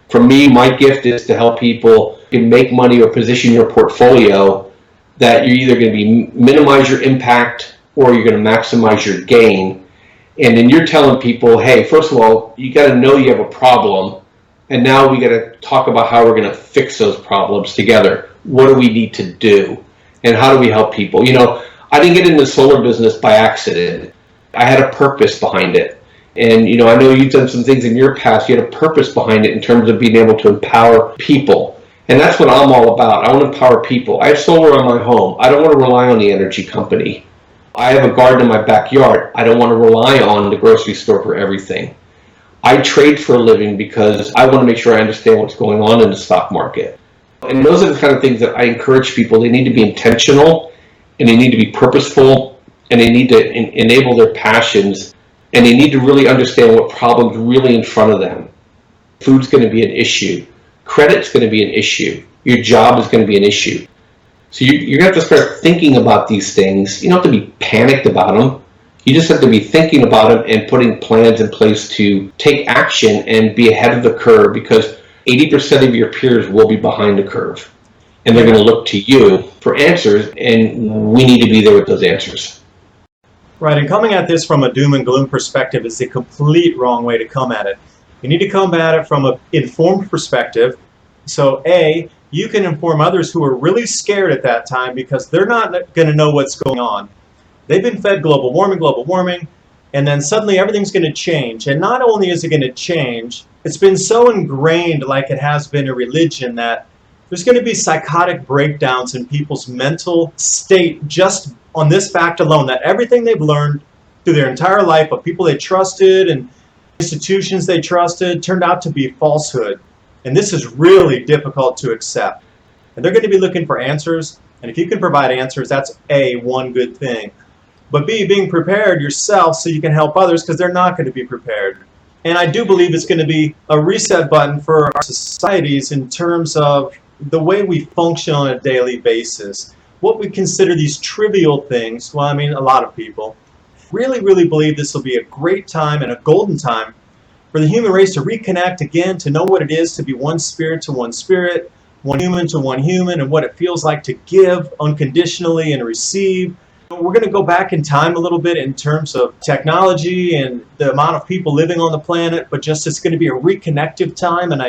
For me, my gift is to help people can make money or position your portfolio that you're either going to be minimize your impact or you're going to maximize your gain. And then you're telling people, hey, first of all, you got to know you have a problem. And now we got to talk about how we're going to fix those problems together. What do we need to do? And how do we help people? I didn't get into the solar business by accident. I had a purpose behind it. And, I know you've done some things in your past. You had a purpose behind it in terms of being able to empower people. And that's what I'm all about. I want to empower people. I have solar on my home. I don't want to rely on the energy company. I have a garden in my backyard. I don't want to rely on the grocery store for everything. I trade for a living because I want to make sure I understand what's going on in the stock market. And those are the kind of things that I encourage people. They need to be intentional, and they need to be purposeful, and they need to enable their passions, and they need to really understand what problems really in front of them. Food's going to be an issue. Credit's going to be an issue. Your job is going to be an issue. So you're going to have to start thinking about these things. You don't have to be panicked about them. You just have to be thinking about them and putting plans in place to take action and be ahead of the curve, because 80% of your peers will be behind the curve. And they're going to look to you for answers, and we need to be there with those answers. Right, and coming at this from a doom and gloom perspective is the complete wrong way to come at it. You need to come at it from an informed perspective. So A, you can inform others who are really scared at that time because they're not going to know what's going on. They've been fed global warming, and then suddenly everything's going to change. And not only is it going to change, it's been so ingrained like it has been a religion that There's going to be psychotic breakdowns in people's mental state just on this fact alone, that everything they've learned through their entire life of people they trusted and institutions they trusted turned out to be falsehood. And this is really difficult to accept. And they're going to be looking for answers. And if you can provide answers, that's A, one good thing. But B, being prepared yourself so you can help others, because they're not going to be prepared. And I do believe it's going to be a reset button for our societies in terms of the way we function on a daily basis. What we consider these trivial things, well, I mean, a lot of people really, really believe this will be a great time and a golden time for the human race to reconnect again, to know what it is to be one spirit to one spirit, one human to one human, and what it feels like to give unconditionally and receive. We're going to go back in time a little bit in terms of technology and the amount of people living on the planet, but just it's going to be a reconnective time, and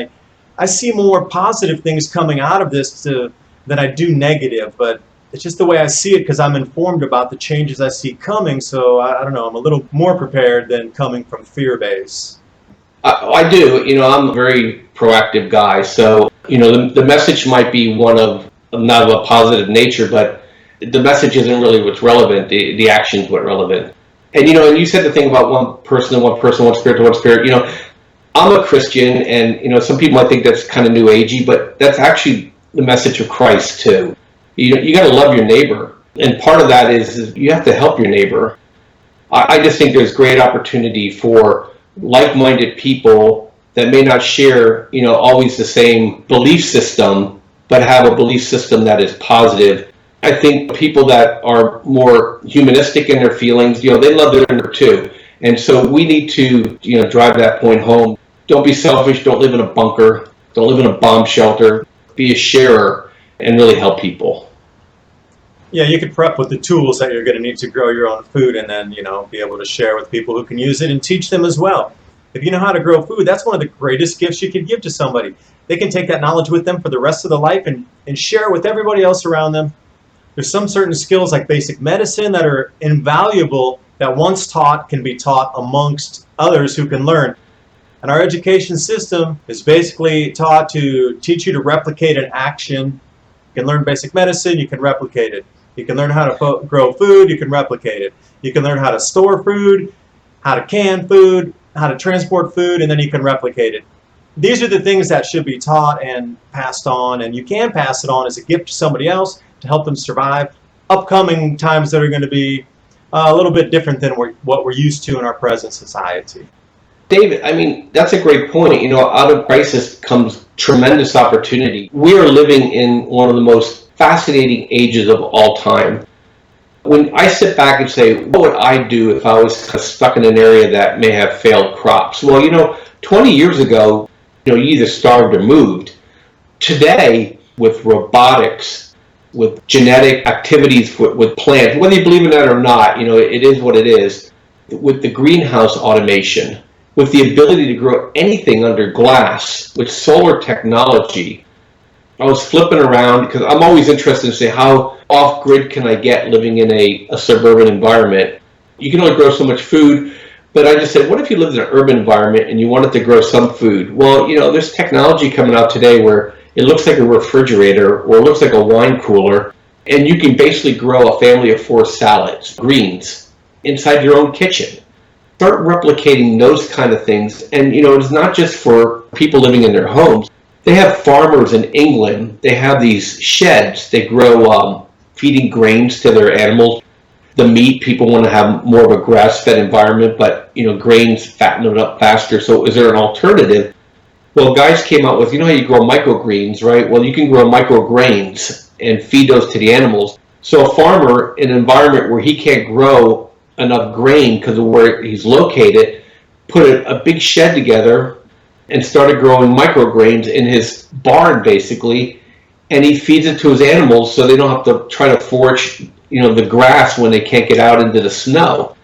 I see more positive things coming out of this than I do negative, but it's just the way I see it because I'm informed about the changes I see coming, so I don't know, I'm a little more prepared than coming from fear base. I do. I'm a very proactive guy, so, the message might be one of not of a positive nature, but the message isn't really what's relevant. The action's what's relevant. And, and you said the thing about one person, one spirit to one spirit. I'm a Christian, and, some people might think that's kind of new agey, but that's actually the message of Christ, too. You got to love your neighbor. And part of that is you have to help your neighbor. I just think there's great opportunity for like-minded people that may not share, always the same belief system, but have a belief system that is positive. I think people that are more humanistic in their feelings, they love their neighbor too. And so we need to, drive that point home. Don't be selfish. Don't live in a bunker. Don't live in a bomb shelter. Be a sharer and really help people. Yeah, you could prep with the tools that you're going to need to grow your own food, and then, be able to share with people who can use it and teach them as well. If you know how to grow food, that's one of the greatest gifts you could give to somebody. They can take that knowledge with them for the rest of their life and share it with everybody else around them. There's some certain skills like basic medicine that are invaluable that once taught can be taught amongst others who can learn. And our education system is basically taught to teach you to replicate an action. You can learn basic medicine, you can replicate it. You can learn how to grow food, you can replicate it. You can learn how to store food, how to can food, how to transport food, and then you can replicate it. These are the things that should be taught and passed on, and you can pass it on as a gift to somebody else to help them survive upcoming times that are going to be a little bit different than what we're used to in our present society. David, that's a great point. Out of crisis comes tremendous opportunity. We are living in one of the most fascinating ages of all time. When I sit back and say, what would I do if I was stuck in an area that may have failed crops? Well, 20 years ago, you either starved or moved. Today, with robotics, with genetic activities with plants, whether you believe in that or not, it is what it is. With the greenhouse automation, with the ability to grow anything under glass, with solar technology. I was flipping around because I'm always interested in say how off-grid can I get living in a suburban environment. You can only grow so much food, but I just said, what if you lived in an urban environment and you wanted to grow some food? Well, there's technology coming out today where it looks like a refrigerator or it looks like a wine cooler, and you can basically grow a family of 4 salads, greens, inside your own kitchen. Start replicating those kind of things. And, it's not just for people living in their homes. They have farmers in England. They have these sheds. They grow feeding grains to their animals. The meat, people want to have more of a grass-fed environment, but, grains fatten it up faster. So is there an alternative? Well, guys came out with, how you grow microgreens, right? Well, you can grow micrograins and feed those to the animals. So a farmer in an environment where he can't grow enough grain because of where he's located, put a big shed together and started growing micrograins in his barn, basically, and he feeds it to his animals so they don't have to try to forage, the grass when they can't get out into the snow.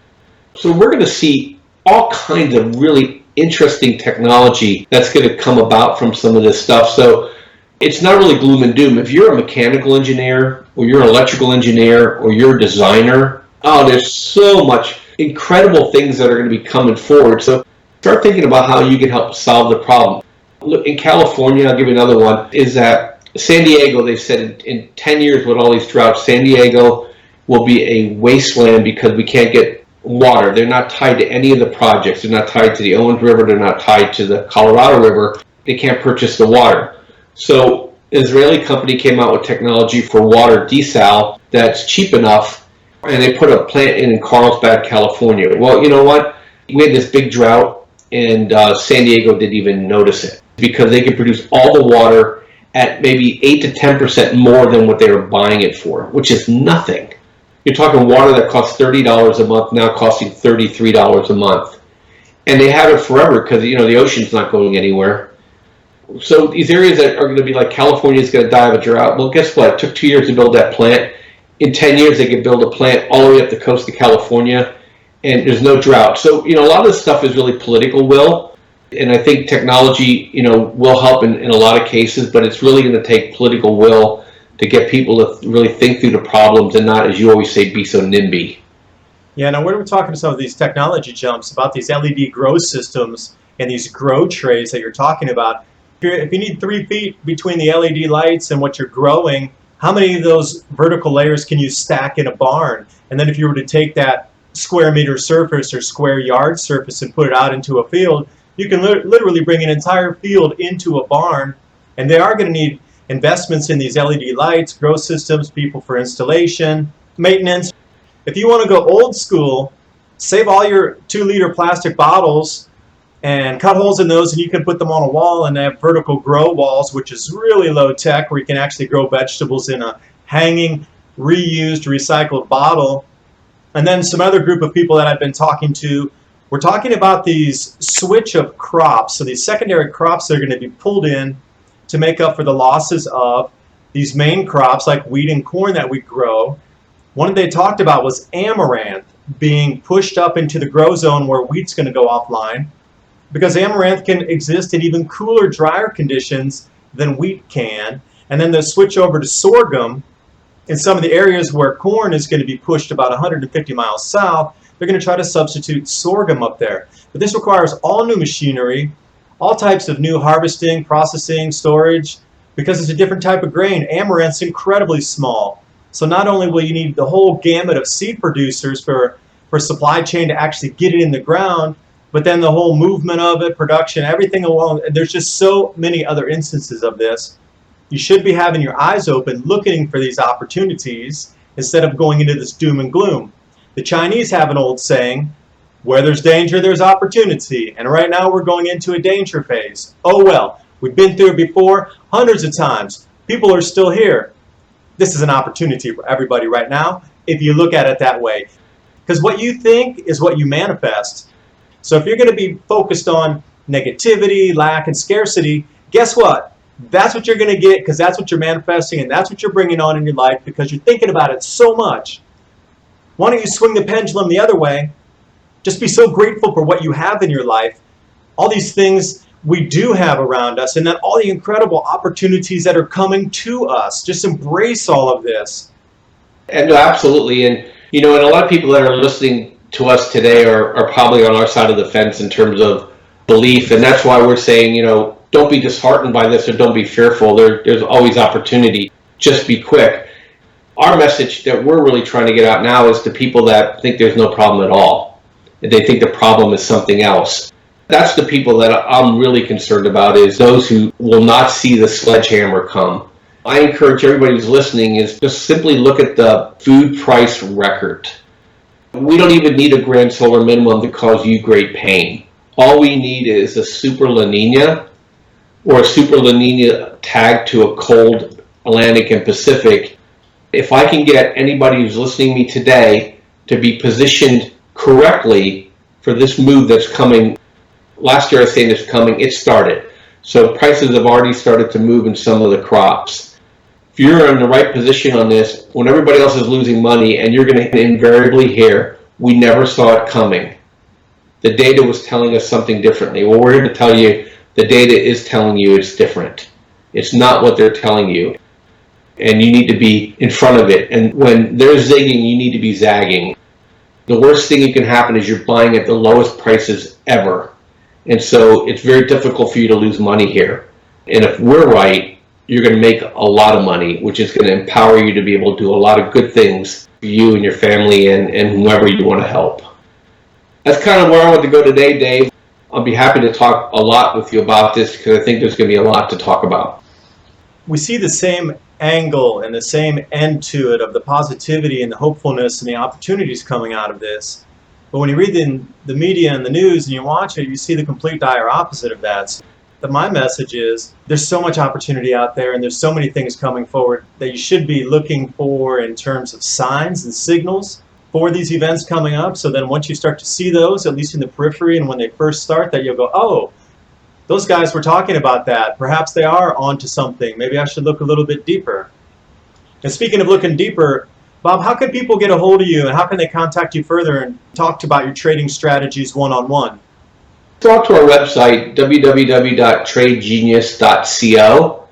So we're going to see all kinds of really interesting technology that's going to come about from some of this stuff. So it's not really gloom and doom. If you're a mechanical engineer or you're an electrical engineer or you're a designer, there's so much incredible things that are going to be coming forward. So start thinking about how you can help solve the problem. Look, in California, I'll give you another one, is that San Diego, they said in 10 years with all these droughts, San Diego will be a wasteland because we can't get water. They're not tied to any of the projects. They're not tied to the Owens River. They're not tied to the Colorado River. They can't purchase the water. So an Israeli company came out with technology for water desal that's cheap enough, and they put a plant in Carlsbad, California. Well, you know what? We had this big drought, and San Diego didn't even notice it because they could produce all the water at maybe 8 to 10% more than what they were buying it for, which is nothing. You're talking water that costs $30 a month, now costing $33 a month. And they have it forever because, the ocean's not going anywhere. So these areas that are going to be like California is going to die of a drought. Well, guess what? It took 2 years to build that plant. In 10 years, they could build a plant all the way up the coast of California, and there's no drought. So, a lot of this stuff is really political will. And I think technology, will help in a lot of cases, but it's really going to take political will to get people to really think through the problems and not, as you always say, be so NIMBY. Yeah, now when we're talking to some of these technology jumps about these LED grow systems and these grow trays that you're talking about, if you need 3 feet between the LED lights and what you're growing, how many of those vertical layers can you stack in a barn? And then if you were to take that square meter surface or square yard surface and put it out into a field, you can literally bring an entire field into a barn. And they are going to need investments in these LED lights, grow systems, people for installation, maintenance. If you want to go old school, save all your 2-liter plastic bottles and cut holes in those, and you can put them on a wall and have vertical grow walls, which is really low tech, where you can actually grow vegetables in a hanging, reused, recycled bottle. And then some other group of people that I've been talking to, we're talking about these switch of crops. So these secondary crops that are going to be pulled in to make up for the losses of these main crops like wheat and corn that we grow. One they talked about was amaranth being pushed up into the grow zone where wheat's going to go offline, because amaranth can exist in even cooler, drier conditions than wheat can. And then they'll switch over to sorghum in some of the areas where corn is going to be pushed about 150 miles south. They're going to try to substitute sorghum up there. But this requires all new machinery, all types of new harvesting, processing, storage, because it's a different type of grain. Amaranth's incredibly small. So not only will you need the whole gamut of seed producers for supply chain to actually get it in the ground, but then the whole movement of it, production, everything along. There's just so many other instances of this. You should be having your eyes open, looking for these opportunities instead of going into this doom and gloom. The Chinese have an old saying, where there's danger, there's opportunity. And right now we're going into a danger phase. Oh well, we've been through it before hundreds of times. People are still here. This is an opportunity for everybody right now if you look at it that way. Because what you think is what you manifest. So if you're going to be focused on negativity, lack, and scarcity, guess what? That's what you're going to get, because that's what you're manifesting and that's what you're bringing on in your life because you're thinking about it so much. Why don't you swing the pendulum the other way? Just be so grateful for what you have in your life, all these things we do have around us, and then all the incredible opportunities that are coming to us. Just embrace all of this. And no, absolutely. And, and a lot of people that are listening to us today are probably on our side of the fence in terms of belief. And that's why we're saying, don't be disheartened by this or don't be fearful. There's always opportunity. Just be quick. Our message that we're really trying to get out now is to people that think there's no problem at all. They think the problem is something else. That's the people that I'm really concerned about, is those who will not see the sledgehammer come. I encourage everybody who's listening is just simply look at the food price record. We don't even need a grand solar minimum to cause you great pain. All we need is a super La Nina or a super La Nina tagged to a cold Atlantic and Pacific. If I can get anybody who's listening to me today to be positioned correctly for this move that's coming. Last year I was saying it's coming, it started. So prices have already started to move in some of the crops. If you're in the right position on this, when everybody else is losing money, and you're going to invariably hear, we never saw it coming. The data was telling us something differently. Well, we're here to tell you the data is telling you it's different. It's not what they're telling you. And you need to be in front of it. And when they're zigging, you need to be zagging. The worst thing that can happen is you're buying at the lowest prices ever. And so it's very difficult for you to lose money here. And if we're right, you're going to make a lot of money, which is going to empower you to be able to do a lot of good things for you and your family and whoever you want to help. That's kind of where I want to go today, Dave. I'll be happy to talk a lot with you about this because I think there's going to be a lot to talk about. We see the same angle and the same end to it of the positivity and the hopefulness and the opportunities coming out of this. But when you read the media and the news and you watch it, you see the complete dire opposite of that. But my message is there's so much opportunity out there and there's so many things coming forward that you should be looking for in terms of signs and signals for these events coming up. So then once you start to see those, at least in the periphery, and when they first start, that you'll go, oh, those guys were talking about that. Perhaps they are onto something. Maybe I should look a little bit deeper. And speaking of looking deeper, Bob, how can people get a hold of you and how can they contact you further and talk about your trading strategies one-on-one? Go to our website, www.tradegenius.co,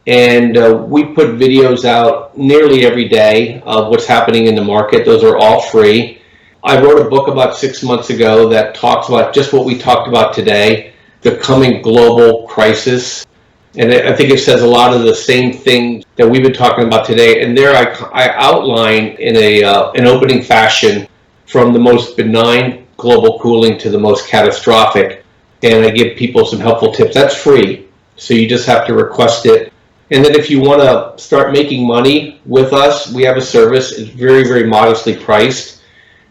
and we put videos out nearly every day of what's happening in the market. Those are all free. I wrote a book about 6 months ago that talks about just what we talked about today, the coming global crisis. And I think it says a lot of the same things that we've been talking about today. And there I outline in an opening fashion from the most benign global cooling to the most catastrophic. And I give people some helpful tips. That's free. So you just have to request it. And then if you want to start making money with us, we have a service. It's very, very modestly priced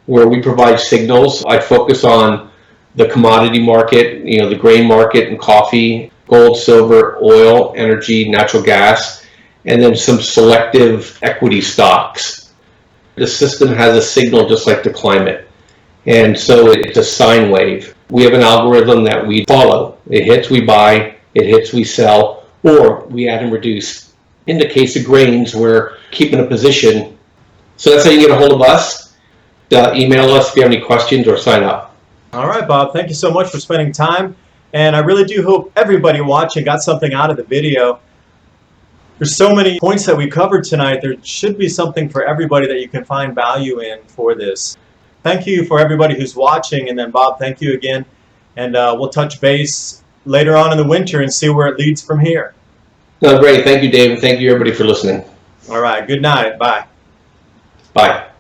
where we provide signals. I focus on the commodity market, the grain market and coffee, gold, silver, oil, energy, natural gas, and then some selective equity stocks. The system has a signal just like the climate. And so it's a sine wave. We have an algorithm that we follow. It hits, we buy. It hits, we sell, or we add and reduce. In the case of grains, we're keeping a position. So that's how you get a hold of us. Email us if you have any questions or sign up. All right, Bob, thank you so much for spending time. And I really do hope everybody watching got something out of the video. There's so many points that we covered tonight. There should be something for everybody that you can find value in for this. Thank you for everybody who's watching. And then, Bob, thank you again. And we'll touch base later on in the winter and see where it leads from here. No, great. Thank you, David. Thank you, everybody, for listening. All right. Good night. Bye. Bye.